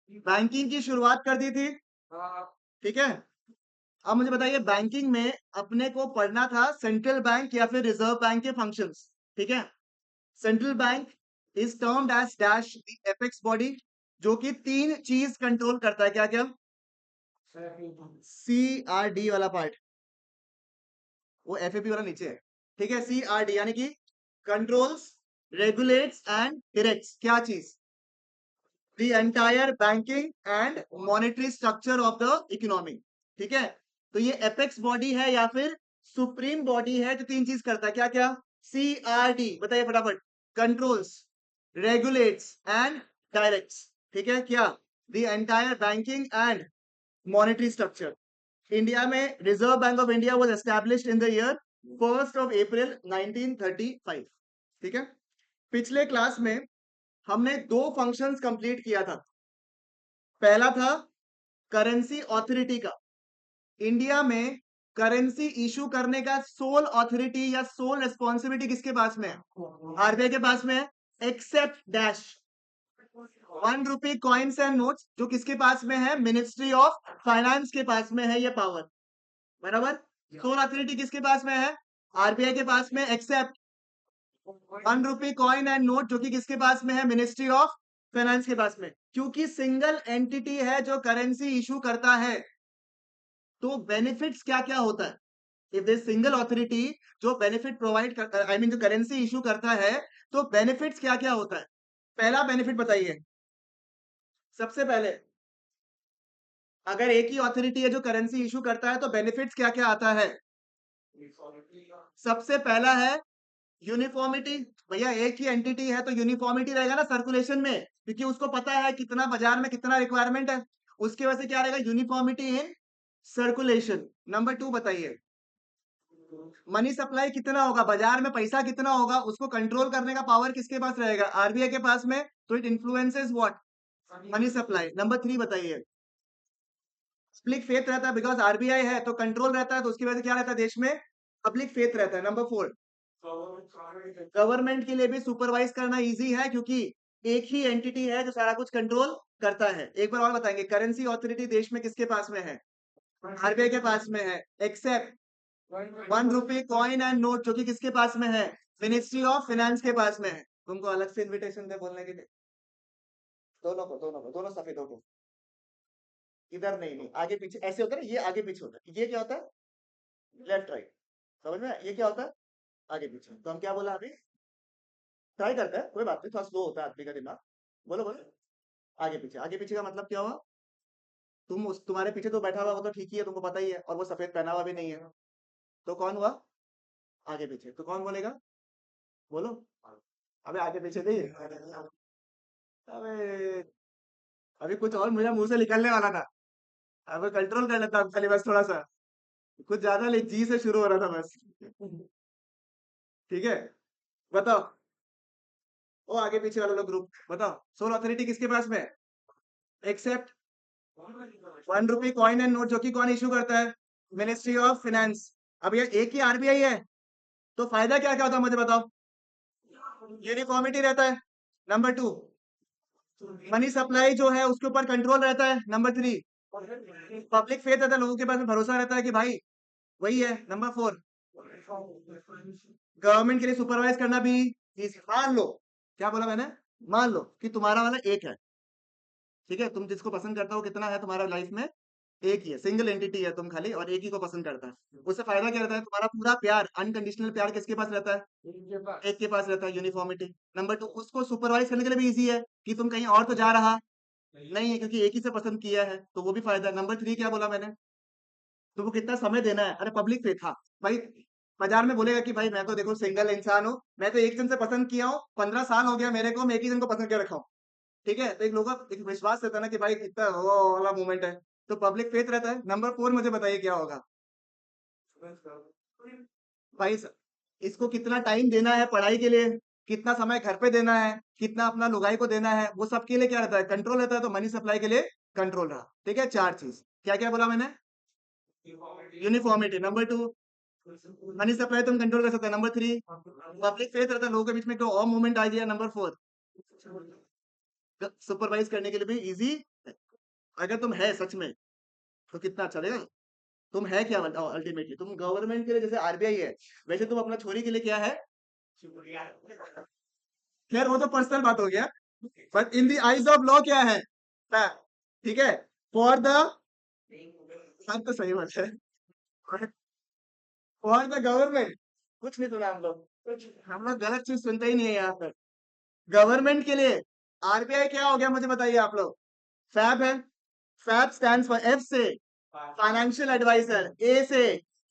Banking की शुरुआत कर दी थी। ठीक है। अब मुझे बताइए, बैंकिंग में अपने को पढ़ना था सेंट्रल बैंक या फिर रिजर्व बैंक के फंक्शंस। ठीक है। Central bank is termed as dash the apex body, जो कि तीन चीज कंट्रोल करता है। क्या क्या? CRD वाला पार्ट, वो FAP वाला नीचे है। ठीक है। CRD यानी कि कंट्रोल्स, रेगुलेट्स एंड डायरेक्ट्स क्या चीज? The entire banking and monetary structure of the economy. ठीक है। तो ये एपेक्स बॉडी है या फिर सुप्रीम बॉडी है जो तीन चीज करता है। क्या क्या? CRD बताइए फटाफट। Controls, regulates and directs. ठीक है। क्या? The entire banking and monetary structure. India में Reserve Bank of India was established in the year 1st of April 1935। ठीक है। पिछले क्लास में हमने दो फंक्शंस कंप्लीट किया था। पहला था करेंसी ऑथोरिटी का। इंडिया में करेंसी इशू करने का सोल ऑथोरिटी या सोल रिस्पॉन्सिबिलिटी किसके पास में है? RBI के पास में है। Except dash 1 rupee coins and notes, जो किसके पास में है? मिनिस्ट्री ऑफ फाइनेंस के पास में है ये पावर। बराबर। सोल अथॉरिटी किसके पास में है? RBI के पास में। Except 1 rupee coin and note, जो कि किसके पास में है? मिनिस्ट्री ऑफ फाइनेंस के पास में। क्योंकि सिंगल एंटिटी है जो करेंसी इशू करता है, तो बेनिफिट्स क्या क्या होता है? इफ दिस सिंगल अथॉरिटी जो बेनिफिट प्रोवाइड करता है, आई मीन जो करेंसी इशू करता है, तो बेनिफिट्स क्या क्या होता है? पहला बेनिफिट बताइए। सबसे पहले, अगर एक ही अथॉरिटी है जो करेंसी इशू करता है, तो बेनिफिट्स क्या क्या आता है? सबसे पहला है यूनिफॉर्मिटी। भैया एक ही एंटिटी है तो यूनिफॉर्मिटी रहेगा ना सर्कुलेशन में, क्योंकि उसको पता है कितना बाजार में कितना रिक्वायरमेंट है। उसकी वजह से क्या रहेगा? Uniformity in circulation. नंबर 2 बताइए। मनी सप्लाई कितना होगा, बाजार में पैसा कितना होगा, उसको कंट्रोल करने का पावर किसके पास रहेगा? RBI के पास में। तो it influences what? Money supply. Number 3 बताइए। पब्लिक फेथ रहता है, बिकॉज RBI है तो कंट्रोल रहता है, तो उसकी वजह से क्या रहता है? देश में पब्लिक फेथ रहता है। नंबर 4, गवर्नमेंट के लिए भी सुपरवाइज करना इजी है, क्योंकि एक ही एंटिटी है जो सारा कुछ कंट्रोल करता है। एक बार और बताएंगे, करेंसी ऑथोरिटी देश में किसके पास में है? RBI के पास में है। Except 1 rupee coin and note, जो कि किसके पास में है? मिनिस्ट्री ऑफ फाइनेंस के पास में है। तुमको अलग से इनविटेशन दे बोलने के लिए? दोनों सफेद हो। इधर नहीं नहीं, आगे पीछे ऐसे होता है ना, ये आगे पीछे होता है। ये क्या होता है? Left right. समझ में आया? ये क्या होता है? आगे पीछे। तो हम क्या बोला अभी? ट्राई करते हैं, कोई बात नहीं, थोड़ा स्लो होता है आदमी का दिमाग। बोलो बोलो। आगे पीछे। आगे पीछे का मतलब क्या हुआ? तुम्हारे पीछे तो बैठा हुआ वो तो ठीक ही है, तुमको पता ही है, और वो सफेद पहना हुआ भी नहीं है। तो कौन हुआ आगे पीछे? तो कौन बोलेगा? बोलो। अबे आगे पीछे नहीं। अबे अभी कुछ और मुझे मुंह से निकलने वाला था। अब कंट्रोल कर लेता हूँ खाली, बस थोड़ा सा। कुछ ज्यादा नहीं, जी से शुरू हो रहा था बस। ठीक है। बताओ। वो आगे पीछे वाला लोग ग्रुप बताओ, सोल अथॉरिटी किसके पास में? Except 1 rupee coin and note, जो कि कौन इशू करता है? Ministry of finance. अब ये एक ही RBI है, तो फायदा क्या क्या होता है मुझे बताओ? यूनिफॉर्मिटी रहता है। नंबर 2, मनी सप्लाई जो है उसके ऊपर कंट्रोल रहता है। नंबर 3, पब्लिक फेथ रहता है, लोगों के पास में भरोसा रहता है कि भाई वही है। नंबर 4, गवर्नमेंट के लिए सुपरवाइज करना भी easy। मान लो, क्या बोला मैंने? मान लो कि तुम्हारा वाला एक है। ठीक है। तुम जिसको पसंद करता हो कितना है तुम्हारा लाइफ में? एक ही है, सिंगल एंटिटी है तुम खाली, और एक ही को पसंद करता है। उससे फायदा क्या रहता है? तुम्हारा पूरा प्यार, अनकंडीशनल प्यार किसके पास रहता है? एक के पास रहता है, यूनिफॉर्मिटी। नंबर 2, उसको सुपरवाइज करने के लिए भी इजी है, कि तुम कहीं और तो जा रहा नहीं है, क्योंकि एक ही से पसंद किया है, तो वो भी फायदा है। नंबर 3 क्या बोला मैंने? तुमको कितना समय देना है? अरे पब्लिक पे था भाई। बाजार में बोलेगा कि भाई मैं तो देखो सिंगल इंसान हूँ, मैं तो एक जन से पसंद किया हूँ, 15 साल हो गया मेरे को, मैं एक ही जन को पसंद कर रखा हूँ। ठीक है। तो एक लोगों का एक विश्वास रहता है ना कि भाई कितना वो वाला मूवमेंट है, तो पब्लिक फेथ रहता है। नंबर 4 मुझे बताइए क्या होगा? भाई इसको कितना टाइम देना है पढ़ाई के लिए, कितना समय घर पे देना है, कितना अपना लुगाई को देना है, वो सबके लिए क्या रहता है? कंट्रोल रहता है। तो मनी सप्लाई के लिए कंट्रोल रहा। ठीक है। 4 चीज क्या क्या बोला मैंने? यूनिफॉर्मिटी। नंबर 2, मनी सप्लाई तुम कंट्रोल कर सकते हैं। नंबर 3, पब्लिक फेथ रहता है, लोगों के बीच में तो और मूवमेंट आ गया। नंबर 4, सुपरवाइज करने के लिए भी इजी अगर तुम है सच में तो कितना अच्छा रहेगा। तुम है क्या अल्टीमेटली, तुम गवर्नमेंट के लिए जैसे आरबीआई है, वैसे तुम अपना छोरी के लिए क्या है। खैर वो तो पर्सनल बात हो गया, but in the eyes of law क्या है। ठीक है। फॉर द, बात तो सही बात है। फॉर द गवर्नमेंट, कुछ नहीं सुना हम लोग, हम लोग गलत चीज सुनते ही नहीं है यहाँ पर। गवर्नमेंट के लिए आरबीआई क्या हो गया मुझे बताइए आप लोग। फैब है। फैब स्टैंड्स फॉर, एफ से फाइनेंशियल एडवाइजर, ए से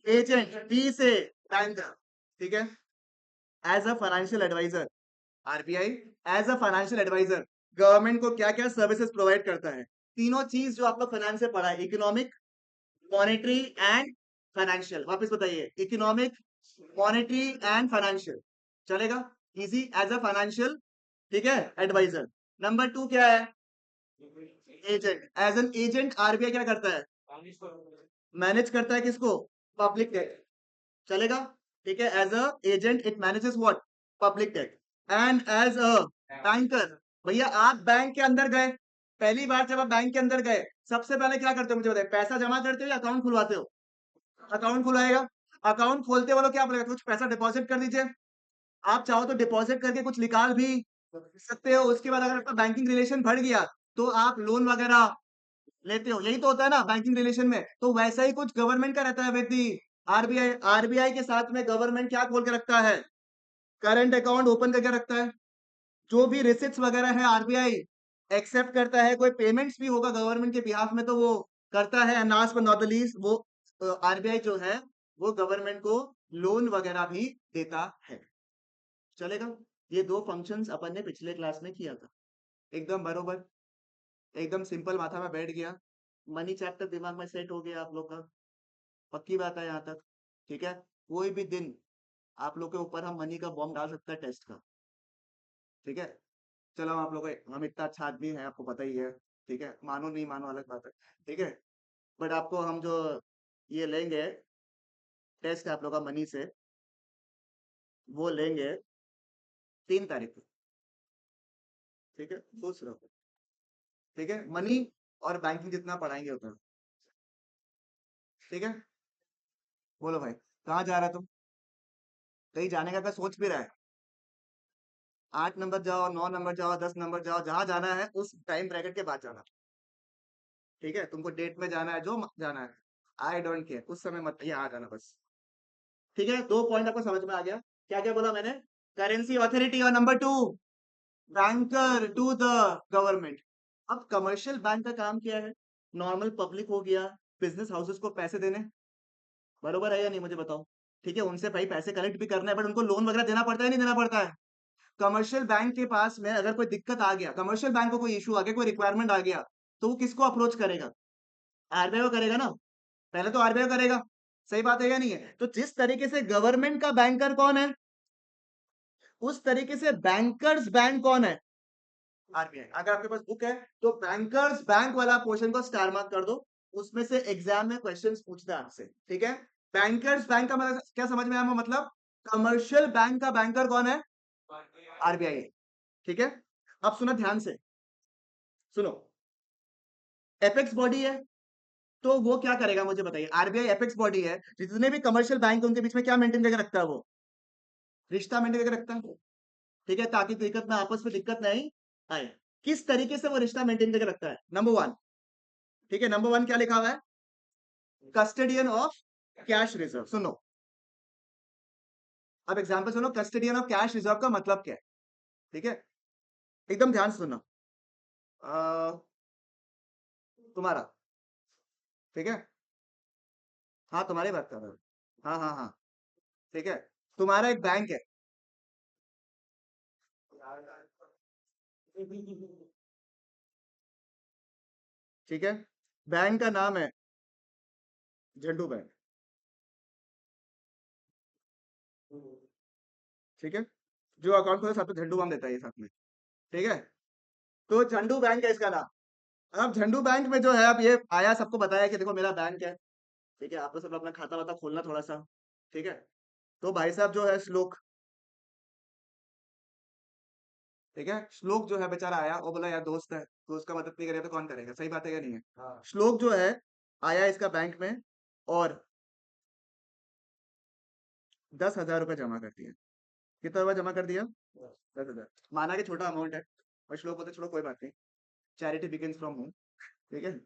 एजेंट, बी से बैंकर। ठीक है। As a financial advisor, RBI as a financial advisor government को क्या क्या सर्विसेज प्रोवाइड करता है। तीनों चीज जो आप लोग फाइनेंस से पढ़ा है, इकोनॉमिक, मॉनेटरी एंड फाइनेंशियल। वापस बताइए, इकोनॉमिक, मॉनेटरी एंड फाइनेंशियल। चलेगा, इजी, एज अ फाइनेंशियल, ठीक है, एडवाइजर। नंबर टू क्या है, agent. As an agent RBI क्या करता है, मैनेज करता है किसको, पब्लिक डेट। चलेगा, ठीक है। As a agent it manages what, public debt. And as a banker, भैया आप बैंक के अंदर गए, पहली बार जब आप बैंक के अंदर गए, सबसे पहले क्या करते हो मुझे बताइए, पैसा जमा करते हो या अकाउंट खुलवाते हो। अकाउंट खुलाएगा, अकाउंट खोलते वालों क्या बोलेगा, कुछ पैसा डिपॉजिट कर दीजिए। आप चाहो तो डिपॉजिट करके कुछ निकाल भी सकते हो। उसके बाद अगर आपका बैंकिंग रिलेशन बढ़ गया तो आप लोन वगैरह लेते हो, यही तो होता है ना बैंकिंग रिलेशन में। तो वैसा ही कुछ गवर्नमेंट का रहता है व्यक्ति। आरबीआई, आरबीआई के साथ में गवर्नमेंट क्या खोल के रखता है, करंट अकाउंट ओपन करके रखता है। जो भी रिसिप्ट वगैरह है आरबीआई एक्सेप्ट करता है। कोई पेमेंट्स भी होगा गवर्नमेंट के बिहाफ में तो वो करता है। And last but not the least, वो आरबीआई जो है वो गवर्नमेंट को लोन वगैरह भी देता है। चलेगा, ये दो फंक्शंस अपन ने पिछले क्लास में किया था, एकदम बरोबर, एकदम सिंपल माथा में बैठ गया। मनी चैप्टर दिमाग में सेट हो गया आप लोग का, पक्की बात है यहाँ तक। ठीक है, कोई भी दिन आप लोग के ऊपर हम मनी का बॉम्ब डाल सकते हैं टेस्ट का। ठीक है, चलो हम आप लोग हम इतना अच्छा आदमी है आपको पता ही है। ठीक है, मानो नहीं मानो अलग बात है। ठीक है, बट आपको हम जो ये लेंगे टेस्ट आप लोग का मनी से, वो लेंगे 3 तारीख को। ठीक है, सोच रहा। ठीक है, मनी और बैंकिंग जितना पढ़ाएंगे उतना। ठीक है, बोलो भाई, कहाँ जा रहा है तुम, कहीं जाने का सोच भी रहा है। 8 नंबर जाओ, 9 नंबर जाओ, 10 नंबर जाओ, जहां जाना है उस टाइम ब्रैकेट के बाद जाना। ठीक है, तुमको डेट में जाना है जो जाना है, आई डोंट केयर, उस समय मत यहाँ आ जाना बस। ठीक है, 2 पॉइंट आपको समझ में आ गया। क्या क्या बोला मैंने, करेंसी अथॉरिटी, और number 2 banker to the government. अब कमर्शियल बैंक का काम क्या है, नॉर्मल पब्लिक हो गया, बिजनेस हाउसेस को पैसे देने, बरोबर है या नहीं मुझे बताओ। ठीक है, उनसे भाई पैसे कलेक्ट भी करना है, बट उनको लोन वगैरह देना पड़ता है नहीं देना पड़ता है। कमर्शियल बैंक के पास में अगर कोई दिक्कत आ गया, कमर्शियल बैंक को कोई इशू आ गया, कोई रिक्वायरमेंट आ गया, तो वो किसको अप्रोच करेगा, आरबीआई को करेगा ना, पहले तो आरबीआई करेगा। सही बात है या नहीं है। तो जिस तरीके से गवर्नमेंट का बैंकर कौन है, उस तरीके से बैंकर्स बैंक कौन है, आरबीआई। अगर आपके पास बुक है तो बैंकर्स बैंक वाला पोर्शन को स्टार मार्क कर दो, उसमें से एग्जाम में क्वेश्चंस पूछते हैं आपसे। ठीक है, बैंकर्स बैंक का मतलब क्या समझ में आया, मतलब कमर्शियल बैंक का बैंकर कौन है, आरबीआई। ठीक है, अब सुनो ध्यान से, सुनो, एपेक्स बॉडी है, तो वो क्या करेगा मुझे बताइए। आरबीआई एपेक्स बॉडी है, जितने भी कमर्शियल बैंक उनके बीच में क्या मेंटेन करके रखता है, वो रिश्ता मेंटेन करके रखता है। ठीक है, ताकि दिक्कत में आपस में दिक्कत नहीं आए। किस तरीके से वो रिश्ता मेंटेन करके रखता है, नंबर 1। ठीक है, नंबर 1 क्या लिखा हुआ है, कस्टडियन ऑफ कैश रिजर्व। सुनो, अब एग्जांपल सुनो, कस्टडियन ऑफ कैश रिजर्व का मतलब क्या है। ठीक है, एकदम ध्यान से सुनो। तुम्हारा, ठीक है, हाँ तुम्हारी बात कर रहा हूँ, हाँ हाँ हाँ, ठीक है, तुम्हारा एक बैंक है। ठीक है, बैंक का नाम है झंडू बैंक। ठीक है, जो अकाउंट खोला साथ में झंडू बाम देता है ये साथ में। ठीक है, तो झंडू बैंक है इसका नाम। अब झंडू बैंक में जो है, अब ये आया सबको बताया कि देखो मेरा बैंक है। ठीक है, आपको सब अपना खाता वाता खोलना थोड़ा सा। ठीक है, तो भाई साहब जो है श्लोक, ठीक है। श्लोक जो है बेचारा आया, वो बोला यार दोस्त है, तो उसका मदद नहीं करेगा तो कौन करेगा, सही बात है या नहीं है? श्लोक जो है आया इसका बैंक में और 10,000 रुपए जमा कर दिए। कितना रुपया जमा कर दिया? 10,000। माना कि छोटा अमाउंट है, और श्लोक बोलते छोड़ो कोई बात नहीं, चैरिटी बिगिंस फ्रॉम होम। ठीक है,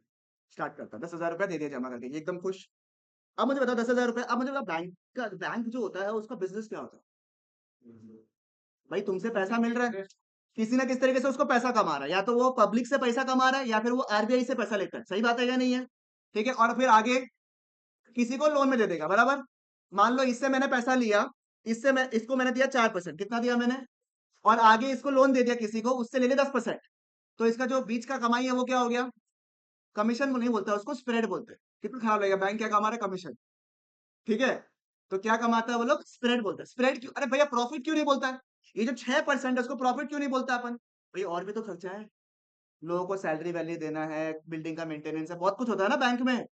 स्टार्ट करता, 10,000 रुपया दे दिया जमा करके, ये एकदम खुश। अब मुझे बताओ 10,000 रुपए, अब मुझे बताओ बैंक जो होता है उसका बिजनेस क्या होता है? भाई तुमसे पैसा मिल रहा है, किसी ना किसी तरीके से उसको पैसा कमा रहा है, या तो वो पब्लिक से पैसा कमा रहा है या फिर वो आरबीआई से पैसा लेता है, सही बात है या नहीं है? ठीक है, और फिर आगे किसी को लोन में दे देगा, बराबर। मान लो इससे मैंने पैसा लिया, इससे मैं इसको मैंने दिया 4%, कितना दिया मैंने, और आगे इसको लोन दे दिया किसी को, उससे ले लिया 10%। तो इसका जो बीच का कमाई है वो क्या हो गया? कमीशन नहीं बोलता उसको, स्प्रेड बोलते हैं। कितना खराब लगेगा, बैंक क्या कमा रहा है? कमीशन। ठीक है, तो क्या कमाता है वो लोग? स्प्रेड बोलते हैं। स्प्रेड क्यों? अरे भैया प्रॉफिट क्यों नहीं बोलता है? ये जो 6% है उसको प्रॉफिट क्यों नहीं बोलता अपन? भाई और भी तो खर्चा है, लोगों को सैलरी वैल्यू देना है, बिल्डिंग का मेंटेनेंस है, बहुत कुछ होता है ना बैंक में,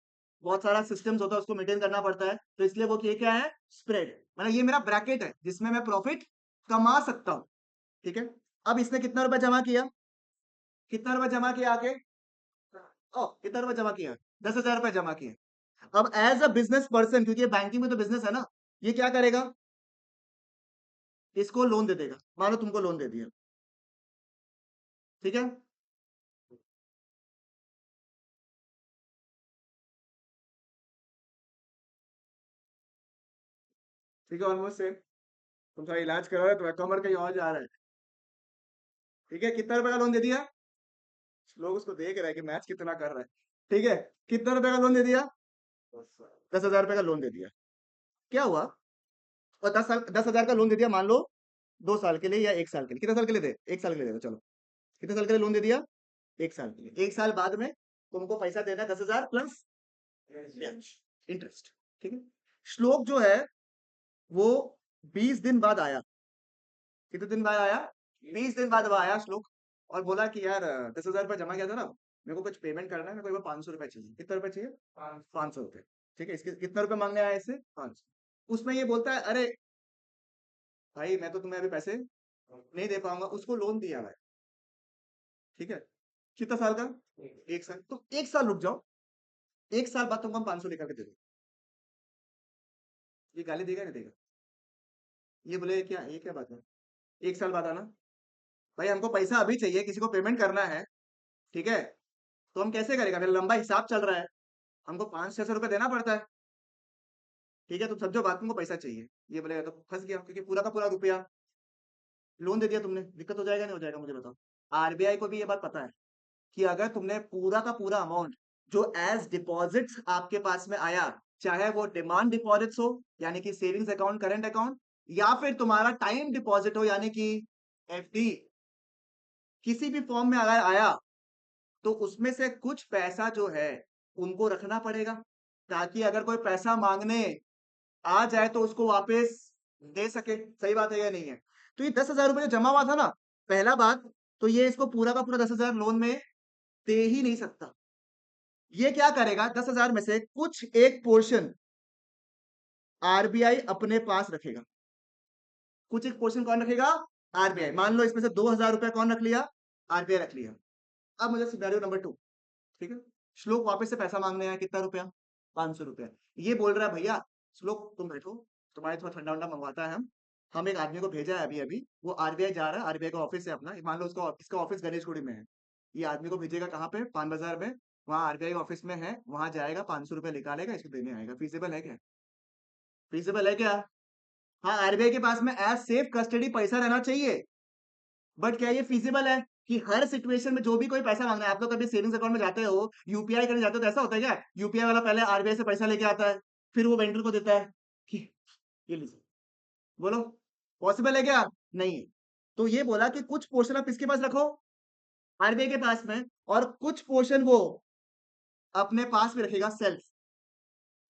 बहुत सारा सिस्टम्स होता है, उसको मेंटेन करना पड़ता है, तो इसलिए वो ये क्या है? स्प्रेड। मतलब ये मेरा ब्रैकेट है जिसमें मैं प्रॉफिट कमा सकता हूँ। ठीक है, अब इसने कितना रुपया जमा किया? कितना रुपया जमा किया आगे? ओ कितना रुपया जमा किया? 10,000 रुपया जमा किया। अब एज अ बिजनेस पर्सन, क्योंकि बैंकिंग में तो बिजनेस है ना, ये क्या करेगा? इसको लोन दे देगा। मान लो तुमको लोन दे दिया, ठीक है, ठीक है, ऑलमोस्ट सेम। तुम थोड़ा इलाज करो, तुम्हारा कमर कहीं और जा रहा है। ठीक है, कितना रुपए का लोन दे दिया? लोग उसको देख रहे हैं कि मैच कितना कर रहा है। ठीक है, कितना रुपए का लोन दे दिया? 10,000 रुपए का लोन दे दिया। क्या हुआ? और 10,000 का लोन दे दिया, मान लो 2 साल के लिए या 1 साल के लिए, कितने साल के लिए दे? 1 साल के लिए दे दो, चलो। कितने साल के लिए लोन दे दिया? 1 साल के लिए। 1 साल बाद में तुमको पैसा देना है 10,000 प्लस इंटरेस्ट। ठीक है, श्लोक जो है वो 20 दिन बाद आया। कितने दिन बाद आया? 20 दिन बाद वो आया श्लोक, और बोला कि यार 10,000 रुपये जमा किया था ना, मेरे को कुछ पेमेंट करना है, मेरे को 500 रुपये चाहिए। कितना रुपये चाहिए? 500 रुपये। ठीक है, इसके कितना रुपये मांगने आया इससे? 500। उसमें ये बोलता है अरे भाई मैं तो तुम्हें अभी पैसे नहीं दे पाऊंगा, उसको लोन दिया है। ठीक है, कितना साल का? 1 साल। तो 1 साल रुक जाओ, 1 साल बाद तुमको हम 500 लेकर के दे दो। ये गाली देगा नहीं देगा? ये बोले क्या, ये क्या बात है? 1 साल बाद आना। भाई हमको पैसा अभी चाहिए, किसी को पेमेंट करना है, ठीक है, तो हम कैसे करेगा? मेरा लंबा हिसाब चल रहा है, हमको 500-600 रुपये देना पड़ता है। ठीक है, तो समझो बात, तुमको पैसा चाहिए। ये बोलेगा तो फंस गया, क्योंकि पूरा का पूरा रुपया लोन दे दिया तुमने, दिक्कत हो जाएगा नहीं हो जाएगा? मुझे बताओ। आरबीआई को भी ये बात पता है कि अगर तुमने पूरा का पूरा अमाउंट जो एज डिपॉजिट्स आपके पास में आया, चाहे वो डिमांड डिपॉजिट्स हो यानी कि सेविंग्स अकाउंट, करंट अकाउंट, या फिर तुम्हारा टाइम डिपॉजिट हो यानी कि एफडी, किसी भी फॉर्म में अगर आया, तो उसमें से कुछ पैसा जो है उनको रखना पड़ेगा, ताकि अगर कोई पैसा मांगने आ जाए तो उसको वापस दे सके। सही बात है या नहीं है? तो ये 10,000 रुपये जो जमा हुआ था ना, पहला बात, तो ये इसको पूरा का पूरा 10,000 लोन में दे ही नहीं सकता। ये क्या करेगा? 10,000 में से कुछ एक पोर्शन आरबीआई अपने पास रखेगा। कुछ एक पोर्शन कौन रखेगा? आरबीआई। मान लो इसमें से 2,000 रुपया कौन रख लिया? आरबीआई रख लिया। अब मुझे सिनेरियो नंबर 2, ठीक है, श्लोक वापस से पैसा मांगने आया, कितना रुपया? 500 रुपया। ये बोल रहा है भैया श्लोक तुम बैठो, तुम्हारे थोड़ा ठंडा वंडा मंगवाता है हम एक आदमी को भेजा है अभी अभी, वो आरबीआई जा रहा है, आरबीआई का ऑफिस है अपना, मान लो उसका इसका ऑफिस गणेशगुड़ी में है, ये आदमी को भेजेगा कहाँ पे? पान बाजार में, वहाँ आरबीआई ऑफिस में है, वहां जाएगा, 500 रुपये निकालेगा, इसको देने आएगा। फीसिबल है क्या? फीसिबल है क्या? हाँ, आरबीआई के पास में एज सेफ कस्टडी पैसा रहना चाहिए, बट क्या ये फीजिबल है कि हर सिचुएशन में जो भी कोई पैसा मांगना है? आप लोग कभी सेविंग्स अकाउंट में जाते हो, यूपीआई करने जाते हो, तो ऐसा होता है क्या यूपीआई वाला पहले आरबीआई से पैसा लेके आता है, फिर वो वेंडर को देता है कि ये लीजिए? बोलो, पॉसिबल है क्या? नहीं है। तो ये बोला कि कुछ पोर्शन आप इसके पास रखो, आरबीआई के पास में, और कुछ पोर्शन वो अपने पास भी रखेगा सेल्फ।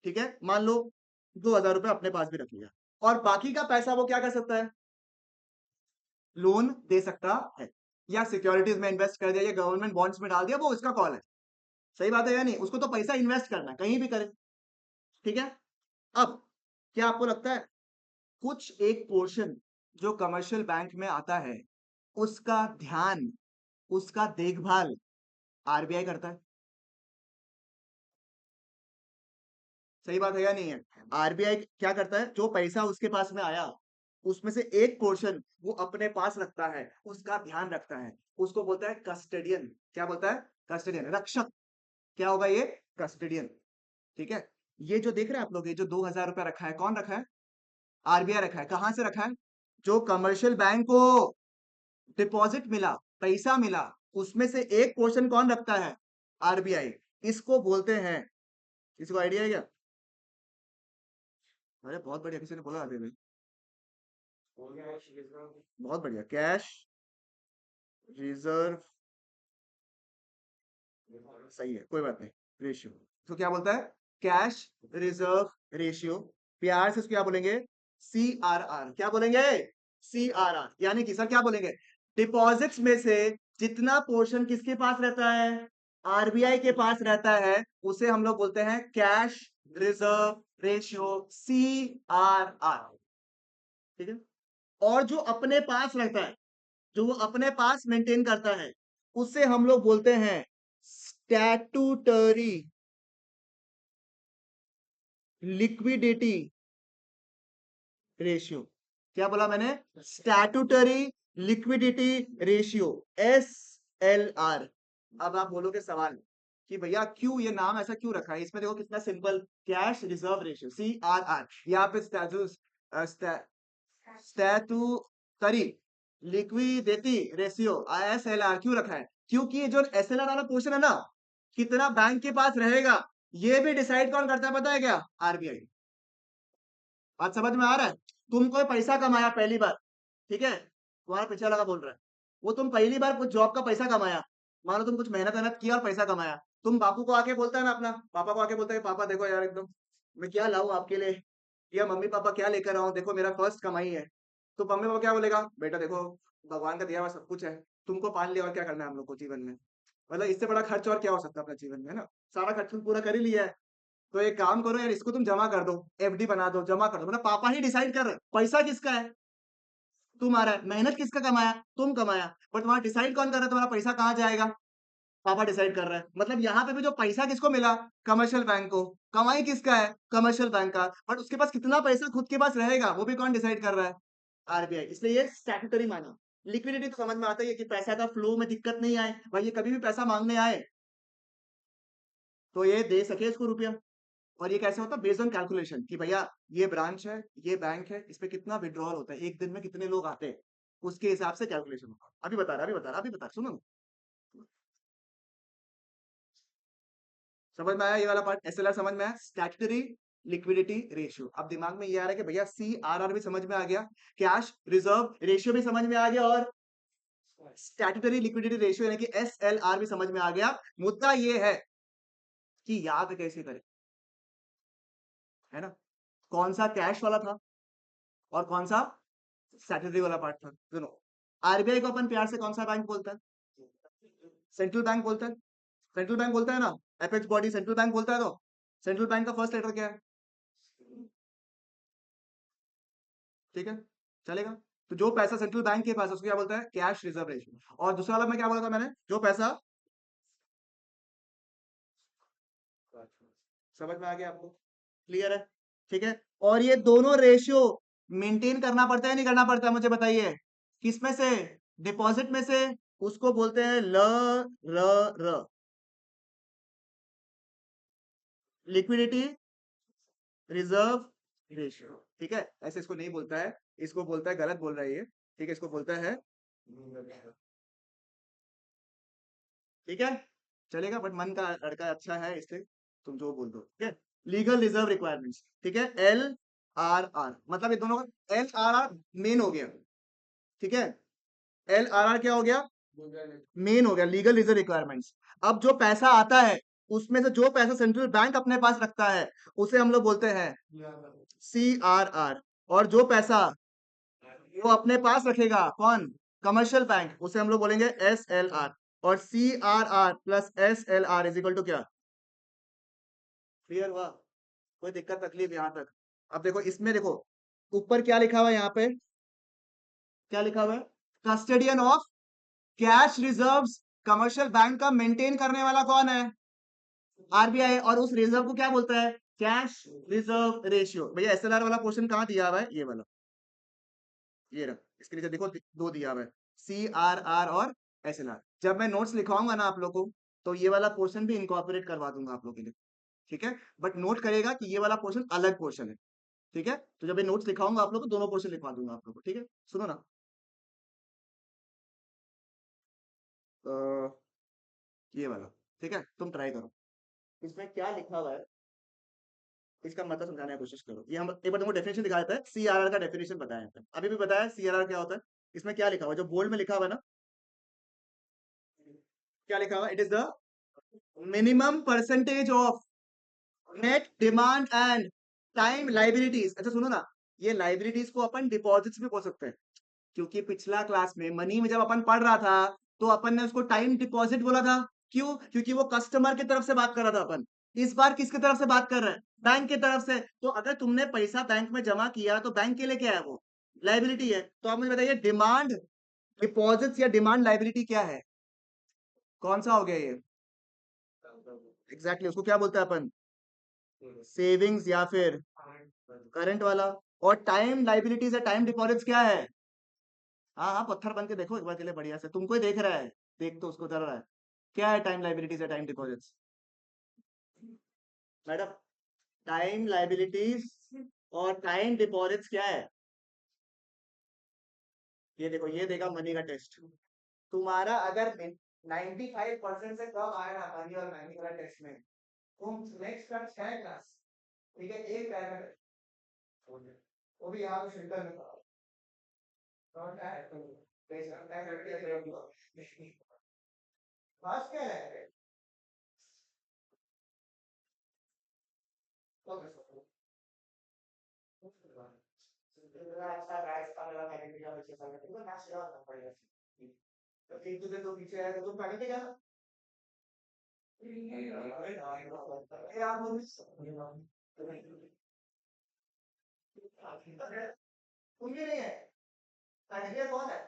ठीक है, मान लो 2,000 रुपये अपने पास भी रख लिया, और बाकी का पैसा वो क्या कर सकता है? लोन दे सकता है, या सिक्योरिटीज में इन्वेस्ट कर दिया, या गवर्नमेंट बॉन्ड्स में डाल दिया, वो उसका कॉल है। सही बात है या नहीं? उसको तो पैसा इन्वेस्ट करना है, कहीं भी करे। ठीक है, अब क्या आपको लगता है कुछ एक पोर्शन जो कमर्शियल बैंक में आता है, उसका ध्यान, उसका देखभाल आरबीआई करता है। सही बात है या नहीं है? आरबीआई क्या करता है, जो पैसा उसके पास में आया उसमें से एक पोर्शन वो अपने पास रखता है, उसका ध्यान रखता है, उसको बोलता है कस्टडियन। क्या बोलता है? कस्टडियन, रक्षक। क्या होगा ये? कस्टडियन। ठीक है। ये जो देख रहे हैं आप लोग, ये जो 2000 रुपया रखा है, कौन रखा है? आरबीआई रखा है। कहां से रखा है? जो कमर्शियल बैंक को डिपॉजिट मिला, पैसा मिला, उसमें से एक पोर्शन कौन रखता है? आरबीआई। इसको बोलते हैं, किसी को आइडिया है क्या? अरे बहुत बढ़िया, किसी ने बोला अभी भी। बहुत बढ़िया, कैश रिजर्व, सही है, कोई बात नहीं। रेशियो, तो क्या बोलता है? Cash reserve ratio. प्यार से इसको क्या बोलेंगे? CRR। क्या बोलेंगे? CRR। यानी कि सर क्या बोलेंगे? डिपॉजिट्स में से जितना पोर्शन किसके पास रहता है? आरबीआई के पास रहता है, उसे हम लोग बोलते हैं कैश रिजर्व रेशियो, CRR। ठीक है। और जो अपने पास रहता है, जो वो अपने पास मेंटेन करता है, उसे हम लोग बोलते हैं स्टैट्यूटरी लिक्विडिटी रेशियो। क्या बोला मैंने? Statutory liquidity ratio, SLR। अब आप बोलोगे सवाल कि भैया क्यों ये नाम ऐसा क्यों रखा है? इसमें देखो कितना simple, cash reserve ratio, CRR। यहाँ पे स्टैट्यूटरी लिक्विडिटी रेशियो, SLR क्यों रखा है? क्योंकि ये जो SLR वाला पोर्शन है ना, कितना बैंक के पास रहेगा, ये भी डिसाइड कौन करता है पता है क्या? आरबीआई। बात समझ में आ रहा है? तुम कोई पैसा कमाया पहली बार, ठीक है, तुम्हारा पीछे लगा बोल रहा है, वो तुम पहली बार कुछ जॉब का पैसा कमाया, मानो तुम कुछ मेहनत मेहनत किया और पैसा कमाया, तुम बापू को आके बोलता है ना, अपना पापा को आके बोलता है, पापा देखो यार एकदम मैं क्या लाऊं आपके लिए, या मम्मी पापा क्या लेकर आऊं, देखो मेरा फर्स्ट कमाई है। तो मम्मी पापा क्या बोलेगा? बेटा देखो, भगवान का दिया हुआ सब कुछ है, तुमको पाल लिया और क्या करना है हम लोग को जीवन में, मतलब इससे बड़ा खर्च और क्या हो सकता है अपने जीवन में, है ना? सारा खर्च तुम पूरा कर ही लिया है, तो एक काम करो यार, इसको तुम जमा कर दो, एफडी बना दो, जमा कर दो। मतलब पापा ही डिसाइड कर रहे हैं पैसा किसका है, तुम्हारा है। मेहनत किसका कमाया? तुम कमाया। बट वहां डिसाइड कौन कर रहा है तुम्हारा पैसा कहाँ जाएगा? पापा डिसाइड कर रहा है। मतलब यहाँ पे भी जो पैसा किसको मिला? कमर्शियल बैंक को। कमाई किसका है? कमर्शियल बैंक का। बट उसके पास कितना पैसा खुद के पास रहेगा, वो भी कौन डिसाइड कर रहा है? आरबीआई। इसलिए ये स्टैट्यूटरी माना। लिक्विडिटी तो समझ में आता ही है कि पैसा का फ्लो में दिक्कत नहीं आए, भाई ये कभी भी पैसा मांगने आए तो ये दे सके इसको रुपया। और ये कैसे होता है? बेस्ड ऑन कैलकुलेशन कि भैया ये ब्रांच है, ये बैंक है, इस पे कितना विड्रॉल होता है, एक दिन में कितने लोग आते हैं, उसके हिसाब से कैलकुलेशन होता है। अभी बता रहा सुनो। समझ में आया ये वाला पार्ट? एसएलआर समझ में आया, स्टैट्यूटरी लिक्विडिटी रेशियो। अब दिमाग में ये आ रहा है कि भैया CRR भी समझ में आ गया, कैश रिजर्व रेशियो भी समझ में आ गया, और स्टैट्यूटरी लिक्विडिटी रेशियो यानी कि SLR भी समझ में आ गया। मुद्दा ये है कि याद कैसे करें, है ना? कौन सा कैश वाला था और कौन सा स्टैट्यूटरी वाला पार्ट था, सुनो। आरबीआई को अपन प्यार से कौन सा बैंक बोलता है? सेंट्रल बैंक बोलता है। सेंट्रल बैंक बोलता है ना, एपेक्स बॉडी सेंट्रल बैंक बोलता है। तो सेंट्रल बैंक का फर्स्ट लेटर क्या है? ठीक है, चलेगा। तो जो पैसा सेंट्रल बैंक के पास है उसको क्या बोलता है? Cash reserve ratio. और दूसरा वाला मैं क्या बोला था मैंने, जो पैसा, समझ में आ गया आपको? क्लियर है? ठीक है। और ये दोनों रेशियो मेंटेन करना पड़ता है नहीं करना पड़ता है, मुझे बताइए। किस में से? डिपॉजिट में से। उसको बोलते हैं ल र र लिक्विडिटी रिजर्व रेशियो। ठीक है, ऐसे इसको नहीं बोलता है, इसको बोलता है, गलत बोल रहा है ये, ठीक है, इसको बोलता है, ठीक है, चलेगा, बट मन का लड़का अच्छा है इसलिए तुम जो बोल दो, ठीक है। लीगल रिजर्व रिक्वायरमेंट्स, ठीक है, LRR, मतलब ये दोनों का LRR मेन हो गया, ठीक है। LRR क्या हो गया? मेन हो गया, लीगल रिजर्व रिक्वायरमेंट्स। अब जो पैसा आता है, उसमें से जो पैसा सेंट्रल बैंक अपने पास रखता है, उसे हम लोग बोलते हैं CRR। और जो पैसा वो अपने पास रखेगा, कौन? कमर्शियल बैंक, उसे हम लोग बोलेंगे SLR। और CRR plus SLR is equal to क्या? क्लियर हुआ? कोई दिक्कत तकलीफ यहां तक? अब देखो इसमें, देखो ऊपर क्या लिखा हुआ है, यहाँ पे क्या लिखा हुआ है? Custodian of cash reserves commercial bank का मेंटेन करने वाला कौन है? आरबीआई। और उस रिजर्व को क्या बोलता है? Cash reserve ratio. भैया एसएलआर वाला क्वेश्चन कहाँ दिया हुआ है? ये वाला, ये रहा, इसके नीचे देखो दो दिया हुआ है, सी आर आर और एसएलआर। जब मैं नोट्स लिखवाऊंगा ना आप लोग को, तो ये वाला पोर्शन भी इनकॉर्पोरेट करवा दूंगा आप लोग के लिए, ठीक है? बट नोट करेगा कि ये वाला पोर्शन अलग पोर्शन है, ठीक है? तो जब मैं नोट्स लिखाऊंगा आप लोग को, दोनों पोर्शन लिखवा दूंगा आप लोग को, ठीक है? सुनो ना, अ, ये वाला, ठीक है? तुम ट्राई करो, इसमें क्या लिखा हुआ है इसका मतलब समझाने की कोशिश करो। ये हम एक बार तुमको डेफिनेशन दिखा देता है, सीआरआर का डेफिनेशन बताया है, अभी भी बताया सीआरआर क्या होता है। इसमें क्या लिखा हुआ है, जो बोल्ड में लिखा हुआ है ना, क्या लिखा हुआ है? It is the minimum percentage of net demand and time liabilities. अच्छा सुनो ना, ये लाइबिलिटीज को अपन डिपॉजिट्स भी बोल सकते हैं, क्योंकि पिछला क्लास में मनी में जब अपन पढ़ रहा था, तो अपन ने उसको टाइम डिपॉजिट बोला था। क्यों? क्योंकि वो कस्टमर की तरफ से बात कर रहा था अपन। इस बार किसकी तरफ से बात कर रहे हैं? बैंक की तरफ से। तो अगर तुमने पैसा बैंक में जमा किया, तो बैंक के लिए क्या है? वो लाइबिलिटी है। तो आप मुझे बताइए, डिमांड डिपॉजिट्स या डिमांड लाइबिलिटी क्या है? कौन सा हो गया ये? एग्जैक्टली, उसको क्या बोलते हैं अपन? सेविंग्स या फिर करंट वाला। और टाइम लाइबिलिटीज या टाइम डिपॉजिट्स क्या है? हाँ हाँ, पत्थर बन के देखो एक बार के लिए बढ़िया से, तुमको ही देख रहा है, देख तो उसको कर रहा है। क्या है टाइम लाइबिलिटीज या time deposits? Madam, time liabilities और टाइम डिपॉजिट्स क्या है? ये देखो, ये देगा मनी का टेस्ट। तुम्हारा अगर 95% से कम आया ना मनी और मनी वाला टेस्ट में, तुम नेक्स्ट का 6 क्लास, ठीक है, एक पैरामीटर, वो भी यहाँ पे फिल्टर में करो। नॉट दैट, बस क्या है? तो एक दूसरे तो पीछे आया, तो तुम पहले क्या? ये आप लोग तुम ये नहीं है, आइडिया कौन है?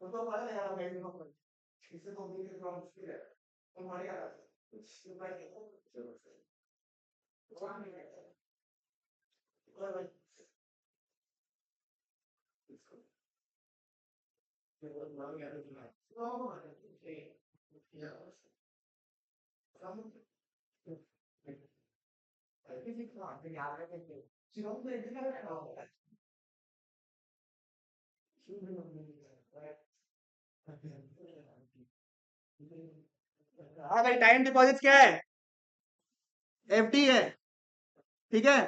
तुमको पता है यार, मैं इसको इससे तो मुझे थोड़ा मुश्किल है, तुम पढ़ेगा ना? हाँ भाई, टाइम डिपॉजिट क्या है? एफडी है, ठीक है?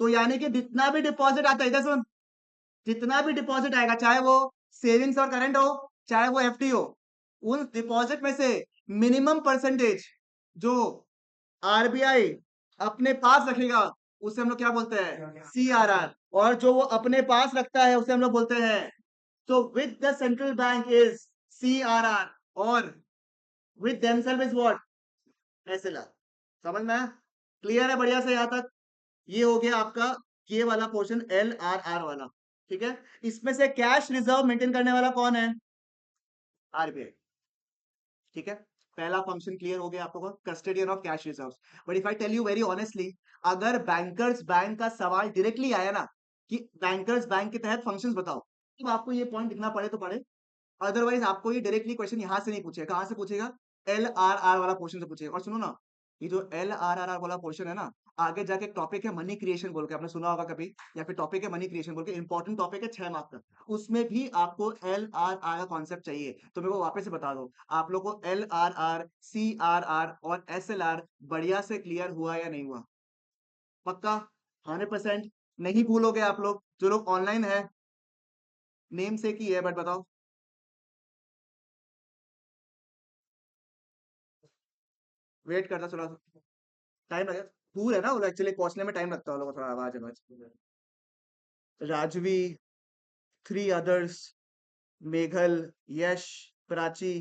तो यानी कि जितना भी डिपॉजिट आता है, इधर सुन, जितना भी डिपॉजिट आएगा, चाहे वो सेविंग्स और करंट हो, चाहे वो एफडी हो, उन डिपॉजिट में से मिनिमम परसेंटेज जो आरबीआई अपने पास रखेगा, उसे हम लोग क्या बोलते हैं? सीआरआर। और जो वो अपने पास रखता है, उसे हम लोग बोलते हैं, so with the central bank is CRR, और with themselves is what? SLR। समझ में आया? क्लियर है बढ़िया से यहाँ तक? ये हो गया आपका ये वाला पोर्शन, LRR वाला, ठीक है? इसमें से कैश रिजर्व मेंटेन करने वाला कौन है? आरबीआई, ठीक है? पहला फंक्शन क्लियर हो गया आपको, custodian of cash reserves. But if I tell you very honestly, अगर बैंकर्स बैंक का सवाल डायरेक्टली आया ना, कि बैंकर्स बैंक के तहत फंक्शंस बताओ, तो आपको ये पॉइंट लिखना पड़े तो पड़े। अदरवाइज आपको ये डायरेक्टली क्वेश्चन यहाँ से नहीं पूछेगा। कहाँ से पूछेगा? एल आर आर वाला पोर्शन से पूछेगा। और सुनो ना, ये जो एल आर आर वाला पोर्शन है ना, आगे जाके एक टॉपिक है मनी क्रिएशन बोल के, आपने सुना होगा कभी, या फिर टॉपिक है मनी क्रिएशन बोल के, इंपॉर्टेंट टॉपिक है 6 मार्क का। उसमें भी आपको एल आर आर का कॉन्सेप्ट चाहिए। तो मेरे को वापस से बता दो, आप लोग को L R R, C R R और एस एल आर बढ़िया से क्लियर हुआ या नहीं हुआ? पक्का? 100%? नहीं भूलोगे आप लोग जो लोग ऑनलाइन है? नेम से की है, बट बताओ। वेट करता थोड़ा, टाइम लगेगा, दूर है ना वो, एक्चुअली पहुंचने में टाइम लगता है, वो लोगों को थोड़ा आवाज आवाज। राजवी, 3 अदर्स, मेघल, यश, प्राची,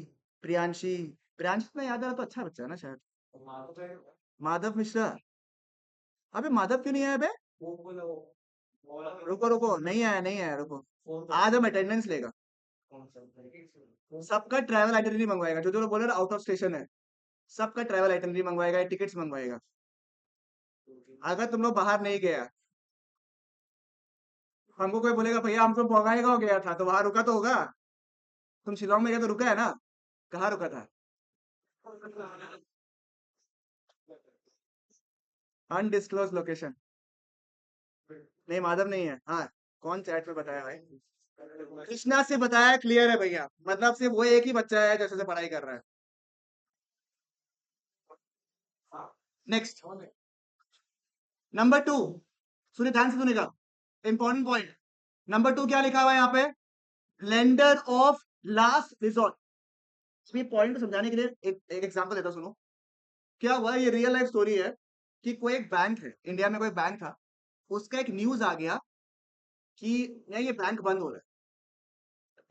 प्रियांशी। प्रियांशी में याद आ रहा तो अच्छा बच्चा है ना शायद। माधव मिश्रा। अबे माधव क्यों नहीं आया बे? रुको रुको, नहीं आया नहीं आया, रुको। आज हम अटेंडेंस लेगा। सबका ट्रैवल आइटनरी मंगवाएगा, जो जो लोग बोल रहे हैं आउट ऑफ स्टेशन है, सबका ट्रैवल आइटनरी मंगवाएगा, टिकट्स मंगवाएगा। अगर तुम लोग बाहर नहीं गया, हमको कोई बोलेगा भैया हम तो बंगाईगांव गया था, तो वहां रुका तो होगा। तुम शिलोंग में गया तो रुका है ना? कहाँ रुका था? Undisclosed location. नहीं माधव नहीं है, हाँ। कौन चैट में बताया भाई? कृष्णा से बताया, क्लियर है भैया, मतलब सिर्फ वो एक ही बच्चा है जैसे से पढ़ाई कर रहा है। नेक्स्ट, नंबर टू, सुनिए ध्यान से सुनेगा, इंपॉर्टेंट पॉइंट। नंबर टू क्या लिखा हुआ है यहाँ पे? Lender of last resort. ये पॉइंट समझाने के लिए एक एग्जांपल देता हूं, सुनो। क्या हुआ, ये रियल लाइफ स्टोरी है कि कोई एक बैंक है, इंडिया में कोई बैंक था, उसका एक न्यूज आ गया कि नहीं, ये बैंक बंद हो रहा है।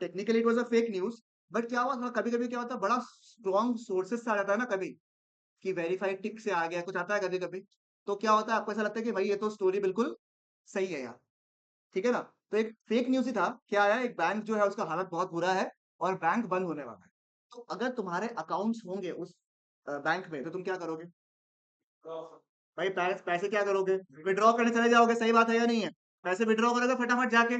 Technically it was a fake news, but क्या हुआ, कभी कभी क्या होता है, बड़ा स्ट्रॉन्ग सोर्सेस से आ जाता है ना कभी, कि वेरीफाइड टिक से आ गया, कुछ आता है कभी कभी। तो क्या होता है, आपको ऐसा लगता है कि भाई ये तो स्टोरी बिल्कुल सही है यार, ठीक है ना? तो एक फेक न्यूज ही था, क्या है, एक बैंक जो है उसका हालत बहुत बुरा है और बैंक बंद होने वाला है। तो अगर तुम्हारे अकाउंट्स होंगे उस बैंक में, तो तुम क्या करोगे? भाई पैसे क्या करोगे? विड्रॉ करने चले जाओगे, सही बात है या नहीं है? पैसे विड्रॉ करोगे फटाफट जाके।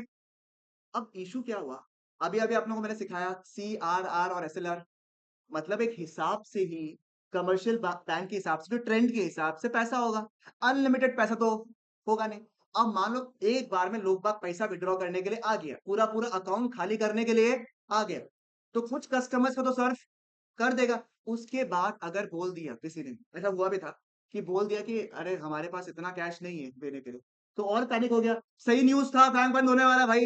अब इशू क्या हुआ, अभी अभी आप लोगों को मैंने सिखाया CRR और SLR, मतलब एक हिसाब से ही, कमर्शियल बैंक के हिसाब से, जो ट्रेंड के हिसाब से पैसा होगा। अनलिमिटेड पैसा तो होगा नहीं। अब मान लो एक बार में लोग बाग पैसा विड्रॉ करने के लिए आ गया, पूरा पूरा अकाउंट खाली करने के लिए आ गया, तो कुछ कस्टमर्स को तो सर्व कर देगा। उसके बाद अगर बोल दिया किसी ने, ऐसा हुआ भी था कि बोल दिया कि अरे हमारे पास इतना कैश नहीं है देने के लिए, तो और पैनिक हो गया। सही न्यूज था, बैंक बंद होने वाला भाई,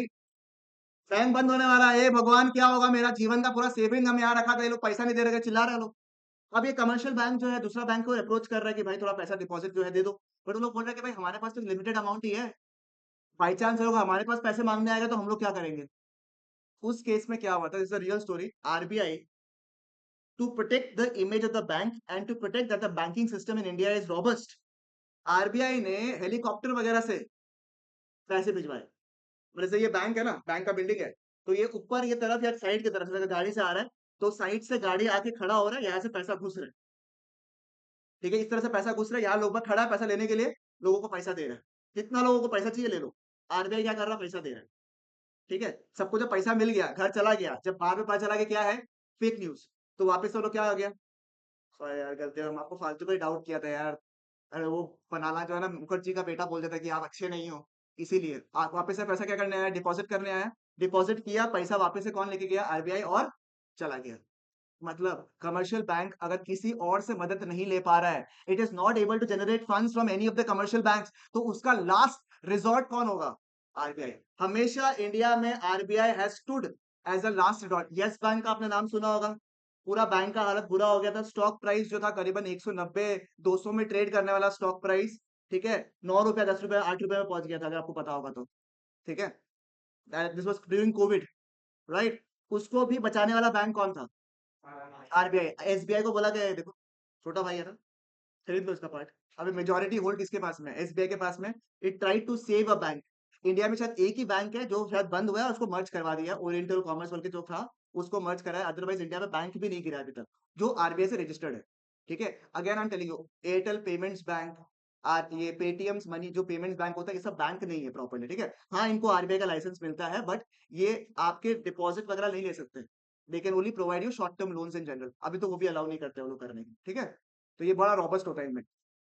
बैंक बंद होने वाला है, भगवान क्या होगा, मेरा जीवन का पूरा सेविंग हम यहाँ रखा था, ये लोग पैसा नहीं दे रहे, चिल्ला रहे लोग। अब ये कमर्शियल बैंक जो है दूसरा बैंक को अप्रोच कर रहा है कि भाई थोड़ा पैसा डिपॉजिट जो है दे दो, बट वो लोग बोल रहे हैं कि भाई हमारे पास तो लिमिटेड अमाउंट ही है, बाई चांस होगा हमारे पास पैसे मांगने आएगा तो हम लोग क्या करेंगे? उस केस में क्या हुआ था, is a real story. RBI, to protect the image of the bank and to protect that the banking system in India is robust, RBI ने हेलीकॉप्टर वगैरह से पैसे भिजवाए। जैसे ये बैंक है ना, बैंक का बिल्डिंग है, तो ये ऊपर ये तरफ या साइड की तरफ से अगर गाड़ी से आ रहा है, तो साइड से गाड़ी आके खड़ा हो रहा है, यहाँ से पैसा घुस रहा है, ठीक है, इस तरह से पैसा घुस रहा है, यहाँ लोग बाग खड़ा है पैसा लेने के लिए, लोगों को पैसा दे रहा है। कितना लोगों को पैसा चाहिए ले लो, आरबीआई क्या कर रहा है, पैसा दे रहा है। ठीक है, सबको जब पैसा मिल गया, घर चला गया, जब बाद में पता चला कि क्या है, फेक न्यूज, तो वापस से लोग क्या आ गया, सॉरी यार गलती, हम आपको फालतू में डाउट किया था यार। अरे वो पनाला जो है ना, मुखर्जी का बेटा बोल देता है कि आप अच्छे नहीं हो, इसीलिए आप वापस से पैसा क्या करने आया, डिपॉजिट करने आया। डिपॉजिट किया, पैसा वापस से कौन लेके गया, आरबीआई, और चला गया। मतलब कमर्शियल बैंक अगर किसी और से मदद नहीं ले पा रहा है, it is not able to generate funds from any of the commercial banks, तो उसका लास्ट रिजॉर्ट कौन होगा? आरबीआई। हमेशा इंडिया में RBI has stood as a last resort. Yes Bank का आपने नाम सुना होगा, पूरा बैंक का हालत बुरा हो गया था, स्टॉक प्राइस जो था करीबन 190 200 में ट्रेड करने वाला स्टॉक प्राइस, ठीक है, 9 रुपया 10 रुपया 8 रुपया में पहुंच गया था, अगर आपको पता होगा तो। ठीक है, this was during Covid, right? उसको भी बचाने वाला बैंक कौन था? आरबीआई। एसबीआई को बोला गया है, देखो छोटा भाई है ना, खरीद लो इसका पार्ट। अभी मेजोरिटी होल्ड किसके पास में, एसबीआई के पास में। It try to save a bank. India में शायद एक ही बैंक है जो शायद बंद हुआ है, उसको मर्ज करवा दिया, ओरिएंटल कॉमर्स बल्कि जो था, उसको मर्ज करा है, अदरवाइज इंडिया में बैंक भी नहीं गिरा अभी तक, जो आरबीआई से रजिस्टर्ड है। ठीक है, again I am telling you, Airtel payments bank, ये पेटीएम्स मनी, जो पेमेंट्स बैंक होता है, ये सब बैंक नहीं है प्रॉपर्ली, ठीक है। हाँ, इनको आरबीआई का लाइसेंस मिलता है, बट ये आपके डिपॉजिट वगैरह नहीं ले सकते, they can only provide you short term loans in general, अभी तो वो भी अलाउ नहीं करते वो लोग करने की, ठीक है। तो ये बड़ा रॉबस्ट होता है इनमें।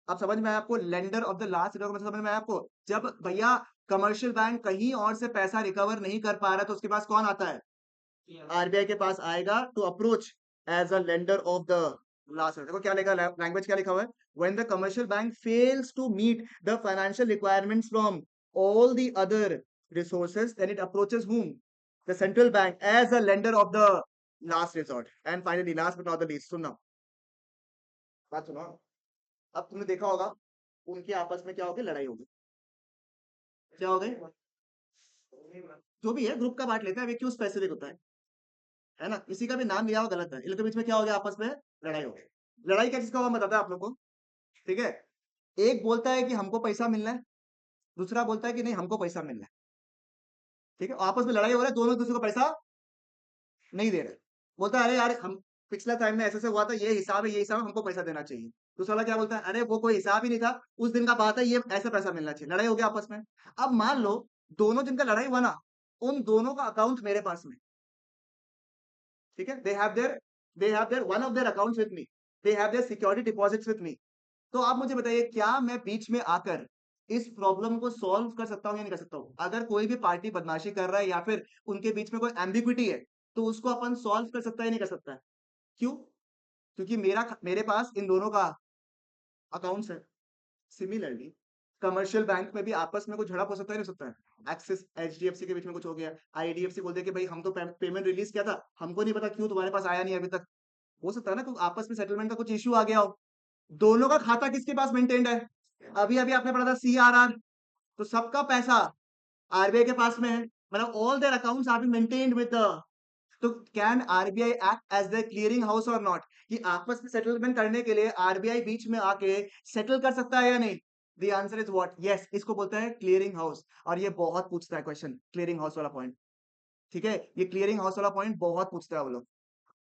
अब समझ में आया आपको, lender of the last resort का मतलब समझ में आया आपको? जब भैया कमर्शियल बैंक कहीं और से पैसा रिकवर नहीं कर पा रहा है, तो उसके पास कौन आता है? आरबीआई के पास आएगा to approach as a lender of the last. देखो क्या लिखा, लैंग्वेज क्या लिखा हुआ है, when the commercial bank fails to meet the financial requirements from all the other resources, then it approaches whom? The central bank as a lender of the last resort. And finally, last but not the least, सुनना, बात सुनो। अब तुमने देखा होगा, उनके आपस में क्या हो गया, लड़ाई हो गई। क्या हो गई? जो भी है ग्रुप का बांट लेते हैं, अभी क्यों स्पेसिफिक होता है ना, किसी का भी नाम लिया हो गलत है। इन लोगों के बीच में क्या हो गया, आपस में लड़ाई हो गई। लड़ाई क्या चीज का हुआ, मैं बताता है आप लोग को, ठीक है। एक बोलता है कि हमको पैसा मिलना है, दूसरा बोलता है कि नहीं हमको पैसा मिलना है। ठीक है, आपस में लड़ाई हो रहा है, दोनों एक दूसरे को पैसा नहीं दे रहे। बोलता है अरे यार हम पिछला टाइम में ऐसे हुआ था, ये हिसाब है, ये हिसाब है, हमको पैसा देना चाहिए। दूसरा वाला क्या बोलता है, अरे वो कोई हिसाब ही नहीं था, उस दिन का बात है, ये ऐसा पैसा मिलना चाहिए। लड़ाई हो गया आपस में। अब मान लो दोनों जिनका लड़ाई हुआ ना, उन दोनों का अकाउंट मेरे पास में, ठीक है, they have their one of their accounts with me, they have their security deposits with me. तो आप मुझे बताइए क्या मैं बीच में आकर इस प्रॉब्लम को सॉल्व कर सकता हूँ या नहीं कर सकता हूँ? अगर कोई भी पार्टी बदमाशी कर रहा है या फिर उनके बीच में कोई एम्बिग्विटी है, तो उसको अपन सॉल्व कर सकता है या नहीं कर सकता है? क्यों? क्योंकि मेरे पास इन दोनों का अकाउंट्स है। सिमिलरली कमर्शियल बैंक में भी आपस में कुछ झड़प हो सकता है, नहीं हो सकता है? एक्सिस एचडीएफसी के बीच में कुछ हो गया, आईडीएफसी बोलते हैं कि भाई हम तो पेमेंट रिलीज किया था, हमको नहीं पता क्यों तुम्हारे पास आया नहीं अभी तक। हो सकता है ना कि आपस में सेटलमेंट का कुछ इश्यू आ गया हो। दोनों का खाता किसके पास मेंटेन्ड है? अभी अभी आपने पढ़ा था सीआरआर, तो सबका पैसा आरबीआई के पास में है, मतलब all their accounts are being maintained with the. तो can RBI act as the clearing house or not? कि आपस में सेटलमेंट करने के लिए आरबीआई बीच में आके सेटल कर सकता है या नहीं? The answer is what? Yes, इसको बोलते हैं क्लियरिंग हाउस। और ये बहुत पूछता है क्वेश्चन, क्लियरिंग हाउस वाला पॉइंट। ठीक है, ये क्लियरिंग हाउस वाला पॉइंट बहुत पूछता है वो लोग।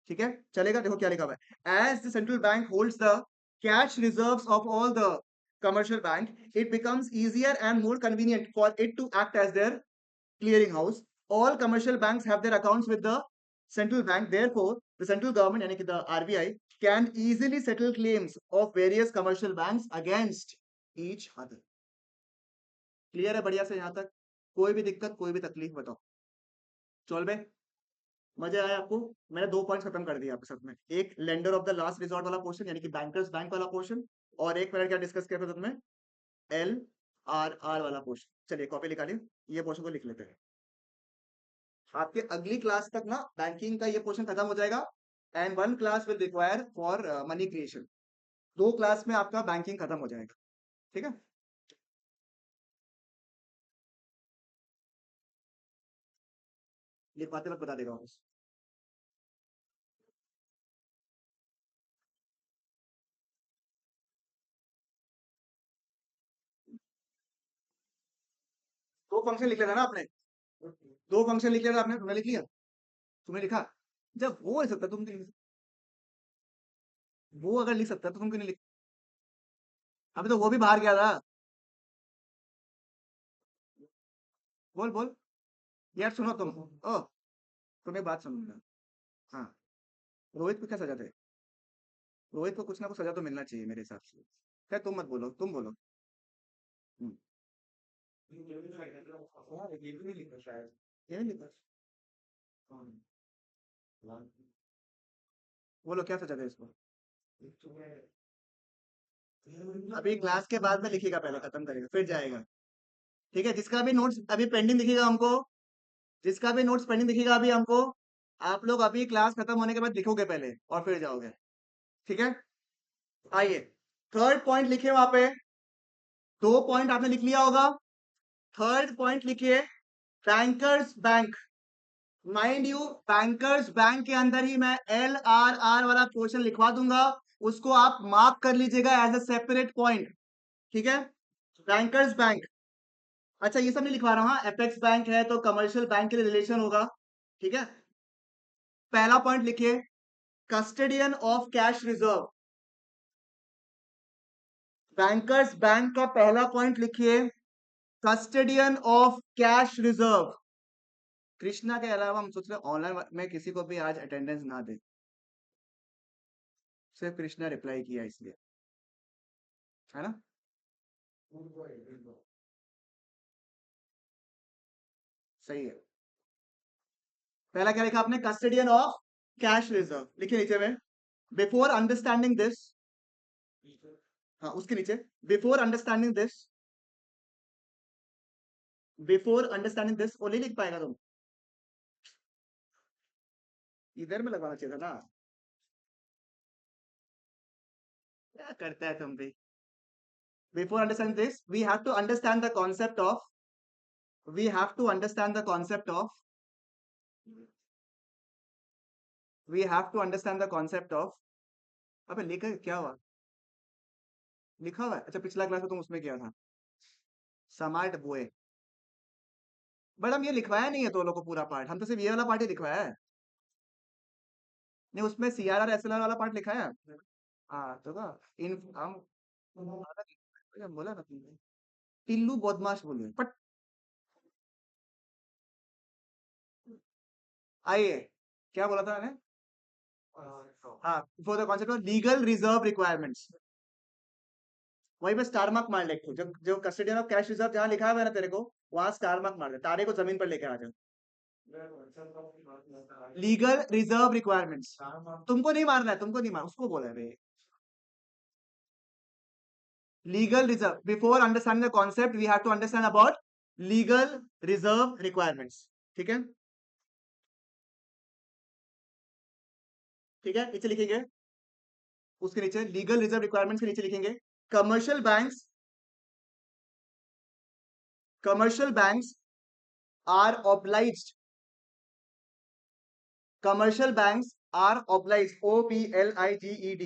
ठीक है, चलेगा। देखो क्या लिखा हुआ है, as the central bank holds the cash reserves of all the commercial bank, it becomes easier and more convenient for it to act as their clearing house. All commercial banks have their accounts with the central bank. Therefore, the central government, यानी कि the RBI, can easily settle claims of various commercial banks against each other. Clear है बढ़िया से यहाँ तक? कोई भी दिक्कत, कोई भी तकलीफ बताओ। चल बे, मजा आया आपको? मैंने 2 पॉइंट्स खत्म कर दिए आपके साथ में। एक lender of the last resort वाला पोर्शन, यानी कि बैंकर्स बैंक वाला पोर्शन, और एक मैंने क्या डिस्कस किया था साथ में, एल आर आर वाला पोर्शन। चलिए कॉपी निकालिए, ये पोर्शन को लिख लेते हैं। आपके अगली क्लास तक ना बैंकिंग का ये पोर्शन खत्म हो जाएगा, and 1 class will require for money creation. 2 class में आपका बैंकिंग खत्म हो जाएगा। ठीक है, लिखवाते वक्त बता देगा वापस। 2 फंक्शन लिख लिया था ना आपने? 2 फंक्शन लिख लिया था आपने, तुमने लिख लिया? तुमने लिखा? जब वो लिख सकता तुम क्यों नहीं लिख वो अगर लिख सकता तो तुम क्यों नहीं लिख? अभी तो वो भी बाहर गया था। बोल बोल। यार सुनो तुम, ओ तुम्हें बात सुनो। हाँ, रोहित को क्या सजा दे? रोहित को कुछ ना कुछ सजा तो मिलना चाहिए मेरे हिसाब से। क्या, तुम मत बोलो, तुम बोलो। हम्म। यार, ये भी नहीं लिखा शायद। ये नहीं लिखा। बोलो क्या सजा दे इसको? अभी क्लास के बाद में लिखेगा, पहले खत्म करेगा फिर जाएगा। ठीक है, जिसका भी नोट्स अभी पेंडिंग दिखेगा हमको, जिसका भी नोट्स पेंडिंग दिखेगा अभी हमको, आप लोग अभी क्लास खत्म होने के बाद लिखोगे पहले और फिर जाओगे। ठीक है, आइए, थर्ड पॉइंट लिखे वहां पे। 2 पॉइंट आपने लिख लिया होगा। थर्ड पॉइंट लिखिए, bankers bank. Mind you, bankers bank के अंदर ही मैं एल आर आर वाला पोर्शन लिखवा दूंगा, उसको आप मार्क कर लीजिएगा एज अ सेपरेट पॉइंट। ठीक है, बैंकर्स बैंक। अच्छा ये सब नहीं लिखवा रहा हूँ, एपेक्स बैंक है तो कमर्शियल बैंक के लिए रिलेशन होगा। ठीक है, पहला पॉइंट लिखिए, custodian of cash reserve. Bankers bank का पहला पॉइंट लिखिए, custodian of cash reserve. Krishna के अलावा हम सोच रहे ऑनलाइन में किसी को भी आज अटेंडेंस ना दे, सिर्फ कृष्णा रिप्लाई किया इसलिए, है ना? सही है। पहला क्या लिखा आपने? Custodian of cash reserve. लिखिए नीचे में, बिफोर अंडरस्टैंडिंग दिस। हाँ उसके नीचे, before understanding this, before understanding this. वो नहीं लिख पाएगा तुम, इधर में लगाना चाहिए था ना। क्या करता है तुम भी? Before understanding this we have to understand the concept of, we have to understand the concept of, we have to understand the concept of. अबे लिखा क्या हुआ? लिखा हुआ है? अच्छा पिछला क्लास में तुम उसमें किया था। Smart boy. बट हम ये लिखवाया नहीं है तो लोग को पूरा पार्ट, हम तो सिर्फ ये वाला पार्ट ही लिखवाया है। नहीं, उसमें CRR SLR वाला पार्ट लिखा है। हाँ तो का इन हम बोला ना तुमने, टिल्लू बदमाश बोलिए बट। आइए, क्या बोला था मैंने? हाँ, for the concept of legal reserve requirements. वहीं पे स्टार मार्क मार ले, जब जो कस्टडियन ऑफ कैश रिजर्व जहाँ लिखा हुआ है ना तेरे को, वहां स्टार मार्क मार दे, तारे को जमीन पर लेके आ जा। Legal reserve requirements. तुमको नहीं मारना है, तुमको नहीं मार, उसको बोला है भाई। Legal reserve, before understanding the concept we have to understand about legal reserve requirements. ठीक है, ठीक है, नीचे लिखेंगे, उसके नीचे लीगल रिजर्व रिक्वायरमेंट्स के नीचे लिखेंगे commercial banks, commercial banks are obliged, commercial banks are obliged, OBLIGED,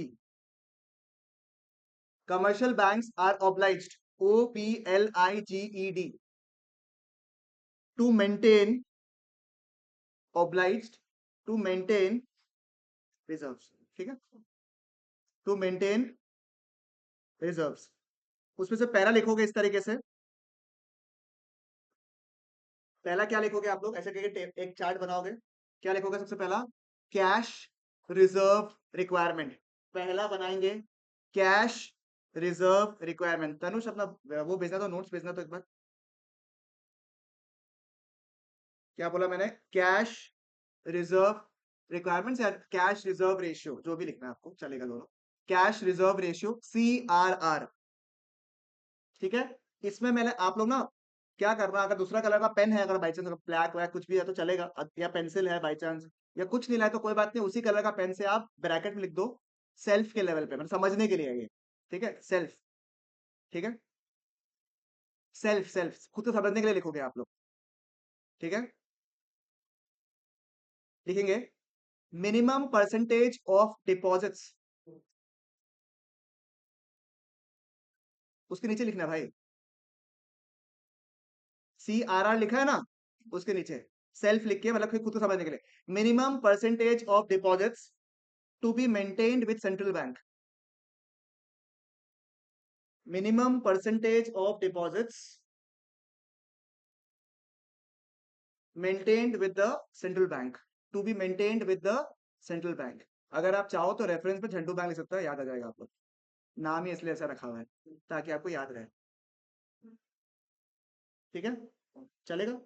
commercial banks are obliged, OBLIGED, to maintain, obliged to maintain reserves। ठीक है, to maintain reserves। उसमें से पहला लिखोगे इस तरीके से, पहला क्या लिखोगे आप लोग, ऐसे करके एक चार्ट बनाओगे। क्या लिखोगे सबसे पहला? कैश रिजर्व रिक्वायरमेंट, पहला बनाएंगे कैश रिजर्व रिक्वायरमेंट। तनुष अपना वो भेजना, तो नोट्स भेजना तो एक बार। क्या बोला मैंने? कैश रिजर्व रिक्वायरमेंट्स या कैश रिजर्व रेशियो, जो भी लिखना है आपको चलेगा दोनों। Cash reserve ratio CRR। ठीक है, इसमें मैंने आप लोग ना क्या करना, अगर दूसरा कलर का पेन है, अगर बाई चांस ब्लैक वैक कुछ भी है तो चलेगा, या पेंसिल है बाई चांस, या कुछ नहीं लाए तो कोई बात नहीं, उसी कलर का पेन से आप ब्रैकेट में लिख दो सेल्फ के लेवल पे, मतलब समझने के लिए है ये। ठीक है, सेल्फ। ठीक है, सेल्फ सेल्फ खुद को समझने के लिए लिखोगे आप लोग। ठीक है, लिखेंगे मिनिमम परसेंटेज ऑफ डिपॉजिट्स, उसके नीचे लिखना भाई, CRR लिखा है ना, उसके नीचे सेल्फ लिख के, मतलब फिर खुद को समझने के लिए, minimum percentage of deposits to be maintained with central bank, minimum percentage of deposits maintained with the central bank, to be maintained with the central bank। अगर आप चाहो तो रेफरेंस में झंडू बैंक लिख सकते हो, याद आ जाएगा आपको, नाम ही इसलिए ऐसा रखा हुआ है ताकि आपको याद रहे। ठीक है, चलेगा।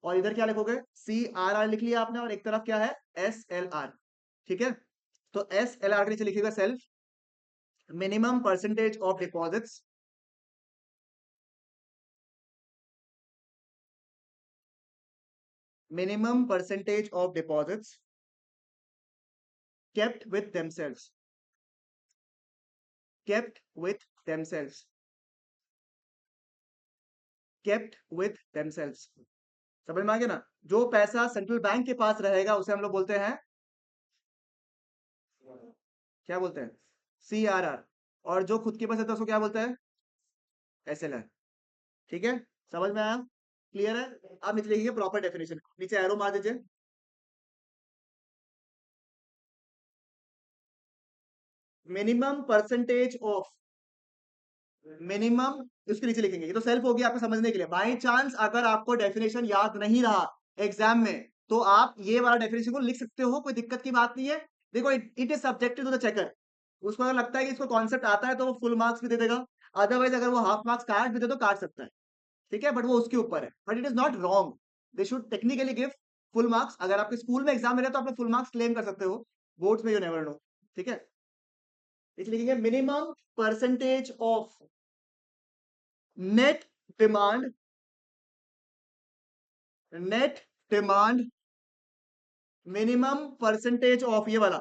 और इधर क्या लिखोगे? CRR लिख लिया आपने, और एक तरफ क्या है? SLR। ठीक है, तो SLR के नीचे लिखिएगा self minimum percentage of deposits, minimum percentage of deposits kept with themselves, kept with themselves, kept with themselves। समझ में आ गया ना? जो पैसा सेंट्रल बैंक के पास रहेगा उसे हम लोग बोलते हैं, क्या बोलते हैं? CRR। और जो खुद के पास रहता है उसको क्या बोलते हैं? SLR। ठीक है, समझ में आया? क्लियर है? आप नीचे लिखिए प्रॉपर डेफिनेशन, नीचे एरो मार दीजिए। मिनिमम परसेंटेज ऑफ, मिनिमम उसके नीचे लिखेंगे, ये तो सेल्फ होगी आपको समझने के लिए। बाई चांस अगर आपको डेफिनेशन याद नहीं रहा एग्जाम में, तो आप ये वाला डेफिनेशन को लिख सकते हो, कोई दिक्कत की बात नहीं है। देखो, it is subjective to the checker, उसको अगर लगता है कि इसको कॉन्सेप्ट आता है तो वो फुल मार्क्स भी दे देगा, अदरवाइज अगर वो हाफ मार्क्स काट भी दे तो काट सकता है। ठीक है, बट वो उसके ऊपर है, but it is not wrong, they should technically give full marks. अगर आपके स्कूल में एग्जाम में तो आप फुल मार्क्स क्लेम कर सकते हो, बोर्ड्स में यू नेवर नो। ठीक है, इसलिए लिखेंगे minimum percentage of net demand, net demand, minimum percentage of, ये वाला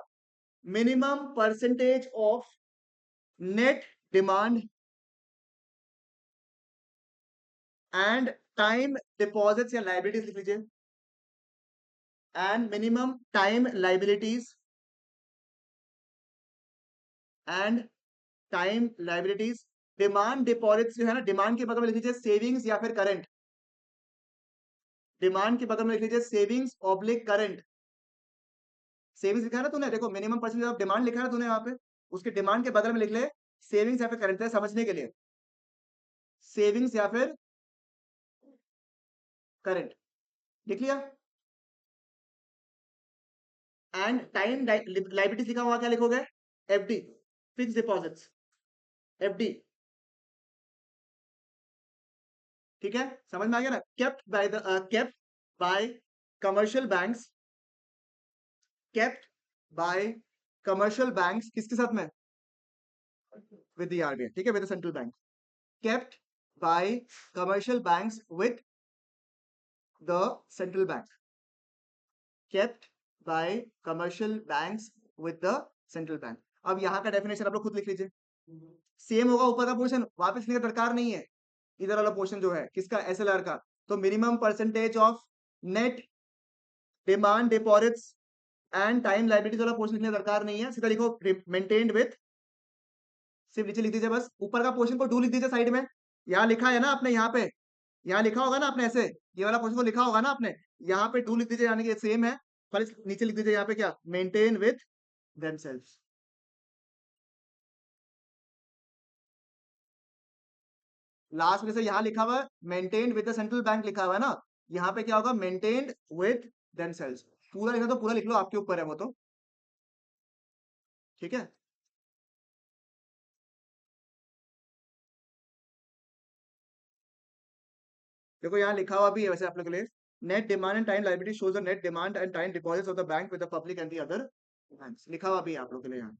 minimum percentage of net demand and time deposits, या लाइबिलिटीज लिख लीजिए, and minimum time liabilities, and time liabilities demand deposits जो है ना, डिमांड के बगल में लिख लीजिए सेविंग्स या फिर करंट। डिमांड के बगल में लिख लीजिए सेविंग्स ऑब्लिक करंट। सेविंग्स लिखा है ना तूने, देखो मिनिमम परसेंटेज ऑफ डिमांड लिखा है ना तूने यहाँ पे, उसके डिमांड के बगल में लिख ले सेविंग्स या फिर करंट, समझने के लिए सेविंग्स या फिर करंट लिख लिया। एंड टाइम लाइबिलिटीज लिखा हुआ क्या लिखोगे? FD, fix deposits, FD. ठीक है, समझ में आ गया ना? Kept bye commercial banks, kept bye commercial banks किसके साथ में? विद द आरबीआई, ठीक है, with the central bank. Kept bye commercial banks with the central bank, kept bye commercial banks with the central bank. अब यहाँ का definition आप लोग खुद लिख लीजिए, सेम होगा ऊपर का पोर्शन, वापस लिखने का दरकार नहीं है। इधर वाला पोर्शन जो है किसका? एसएलआर का। तो minimum percentage of net demand deposits and time liabilities वाला पोर्शन लिखने का दरकार नहीं है, सीधा लिखो मेंटेन्ड विथ, सिर्फ नीचे लिख दीजिए बस, ऊपर का पोर्शन को डू लिख दीजिए साइड में। यहाँ लिखा है ना आपने, यहाँ पे यहाँ लिखा होगा ना आपने ऐसे, ये वाला पोर्शन को लिखा होगा ना आपने, यहाँ पे डू लिख दीजिए, यानी कि सेम है, पर नीचे लिख दीजिए यहाँ पे क्या? Maintain with themselves. लास्ट में से यहाँ लिखा हुआ है maintained with the central bank लिखा हुआ है ना, यहाँ पे क्या होगा? Maintained with themselves. पूरा लिखा तो पूरा लिख लो, आपके ऊपर है वो तो, ठीक है। देखो यहाँ लिखा हुआ भी है वैसे आप लोग के लिए, net demand and time liability shows the net demand and time deposits of the bank with the public and the other banks, लिखा हुआ भी है आप लोग के लिए यहाँ।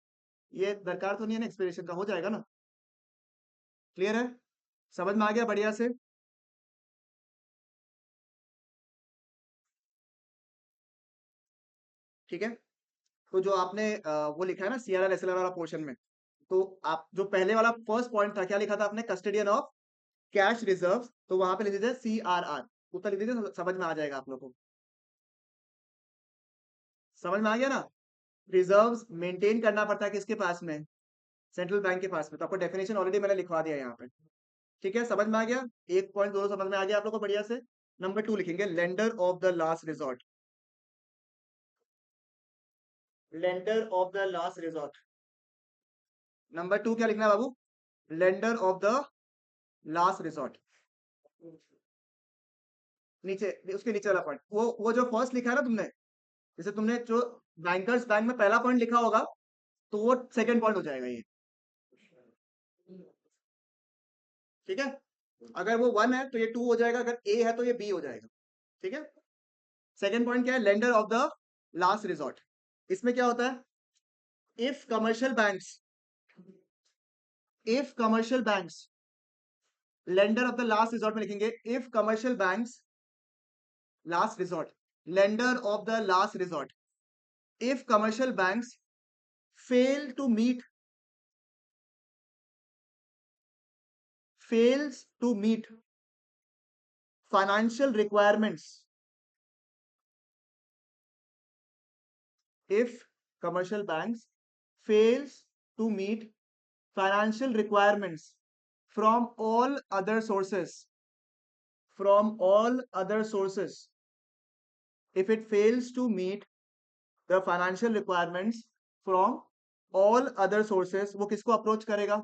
ये दरकार तो नहीं है ना एक्सप्लेनेशन का, हो जाएगा ना? क्लियर है? समझ में आ गया बढ़िया से? ठीक है। तो जो आपने वो लिखा है ना सीआरआर एसएलआर वाला पोर्शन में, तो आप जो पहले वाला फर्स्ट पॉइंट था, क्या लिखा था आपने? कस्टडियन ऑफ कैश रिजर्व, तो वहां पे लिख दीजिए सीआरआर, उत्तर लिख दीजिए, समझ में आ जाएगा आप लोग को। समझ में आ गया ना? रिजर्व्स मेंटेन करना पड़ता है किसके पास में? सेंट्रल बैंक के पास में। तो आपको डेफिनेशन ऑलरेडी मैंने लिखवा दिया यहाँ पे, ठीक है, समझ में आ गया? एक पॉइंट दोनों समझ में आ गया आप लोग को बढ़िया से। नंबर 2 लिखेंगे lender of the last resort, lender of the last resort. Number 2 क्या लिखना है बाबू? Lender of the last resort. नीचे उसके नीचे वाला पॉइंट, वो जो फर्स्ट लिखा है ना तुमने, जैसे तुमने जो बैंकर्स बैंक में पहला पॉइंट लिखा होगा, तो वो सेकंड पॉइंट हो जाएगा ये, ठीक है। अगर वो 1 है तो ये 2 हो जाएगा, अगर ए है तो ये बी हो जाएगा, ठीक है। सेकंड पॉइंट क्या है? Lender of the last resort. इसमें क्या होता है? If commercial banks, if commercial banks, lender of the last resort में लिखेंगे if commercial banks, last resort, lender of the last resort, if commercial banks fail to meet, fails to meet financial requirements, if commercial banks fails to meet financial requirements from all other sources, from all other sources, if it fails to meet the financial requirements from all other sources, वो किसको approach करेगा?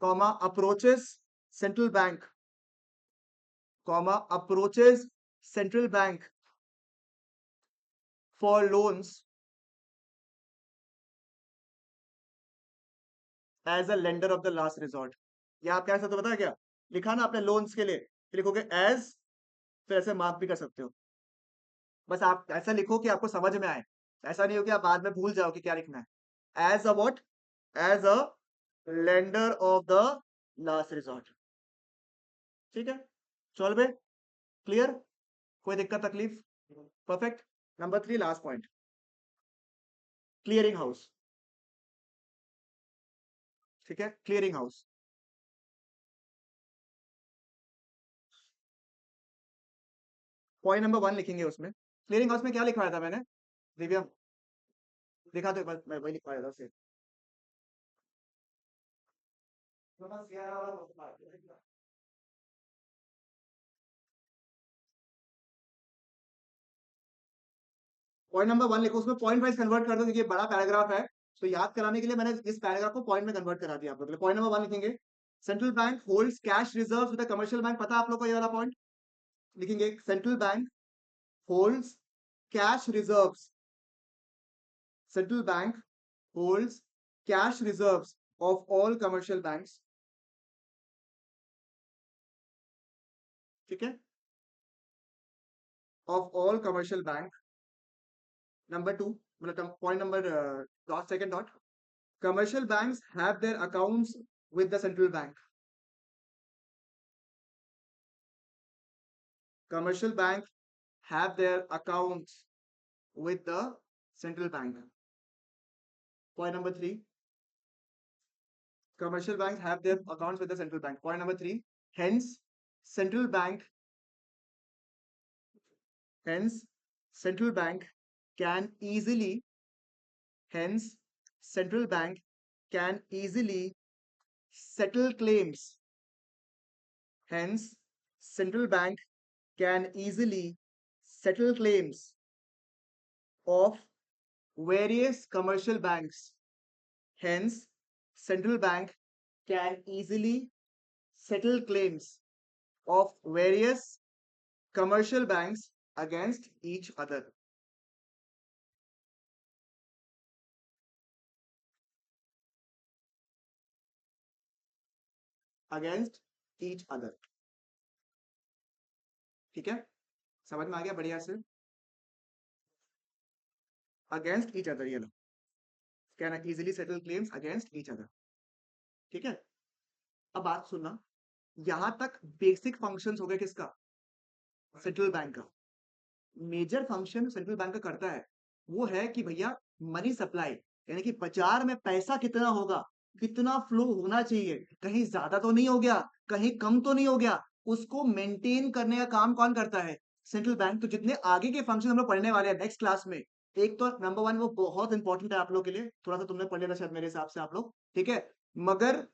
Comma approaches central bank, comma approaches central bank for loans as a lender of the last resort. या आप क्या सकते हो, पता है क्या लिखा ना आपने लोन्स के लिए? लिखोगे एज, फिर ऐसे मार्क भी कर सकते हो, बस आप ऐसा लिखो कि आपको समझ में आए, ऐसा नहीं हो कि आप बाद में भूल जाओ कि क्या लिखना है। As a what? As a lender of the last resort, ठीक है। चल बे, क्लियर? कोई दिक्कत तकलीफ? Perfect. Number 3 last point, clearing house, ठीक है, क्लियरिंग हाउस। पॉइंट नंबर 1 लिखेंगे उसमें, क्लियरिंग हाउस में क्या लिखवाया था मैंने? दिव्या दिखा दो एक बार, मैं वही लिखवाया था उसे। पॉइंट नंबर 1 लिखो, उसमें पॉइंट वाइज कन्वर्ट कर दो क्योंकि ये बड़ा पैराग्राफ है, तो याद कराने के लिए मैंने इस पैराग्राफ को पॉइंट में कन्वर्ट करा दिया आप लोग के लिए। पॉइंट नंबर 1 लिखेंगे, central bank holds cash reserves with the commercial bank. पता है आप लोग को ये वाला पॉइंट? लिखेंगे central bank holds cash reserves, central bank holds cash reserves of all commercial banks, ठीक है, of all commercial bank. Number 2, मतलब point number dot second dot, commercial banks have their accounts with the central bank. Commercial bank have their accounts with the central bank. Point number 3, commercial banks have their accounts with the central bank. Point number 3, hence central bank can easily hence central bank can easily settle claims. Hence central bank can easily settle claims of various commercial banks. Hence central bank can easily settle claims of various commercial banks against each other. Against each other. ठीक है, समझ में आ गया बढ़िया से? Against each other, ये लो, can easily settle claims against each other. ठीक है, अब बात सुनना, यहां तक बेसिक फंक्शंस हो गए किसका? सेंट्रल बैंक का। मेजर फंक्शन सेंट्रल बैंक का करता है वो है कि भैया मनी सप्लाई, यानी कि बाजार में पैसा कितना होगा, कितना फ्लो होना चाहिए, कहीं ज्यादा तो नहीं हो गया, कहीं कम तो नहीं हो गया, उसको मेंटेन करने का काम कौन करता है? Central bank. तो जितने आगे के फंक्शन हम लोग पढ़ने वाले हैं नेक्स्ट क्लास में, एक तो नंबर 1 वो बहुत इंपॉर्टेंट है आप लोग के लिए, थोड़ा सा तुमने पढ़ लिया था शायद मेरे हिसाब से आप लोग, ठीक है, मगर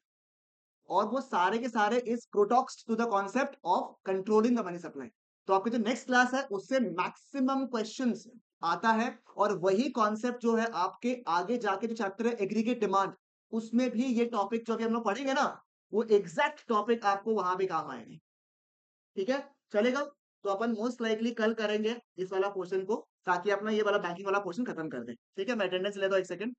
और वो सारे के सारे इज प्रोटॉक्स to the concept of controlling the money supply. तो आपकी जो नेक्स्ट क्लास है उससे मैक्सिमम क्वेश्चंस आता है, और वही कॉन्सेप्ट जो है आपके आगे जाके जो चैप्टर है एग्रीगेट डिमांड, उसमें भी ये टॉपिक जो अभी हम लोग पढ़ेंगे ना, वो एग्जैक्ट टॉपिक आपको वहां भी काम आएंगे। ठीक है, चलेगा? तो अपन मोस्ट लाइकली कल करेंगे इस वाला पोर्शन को, ताकि अपना ये वाला बैंकिंग वाला पोर्शन खत्म कर दें। ठीक है, मैं अटेंडेंस ले दो 1 सेकंड।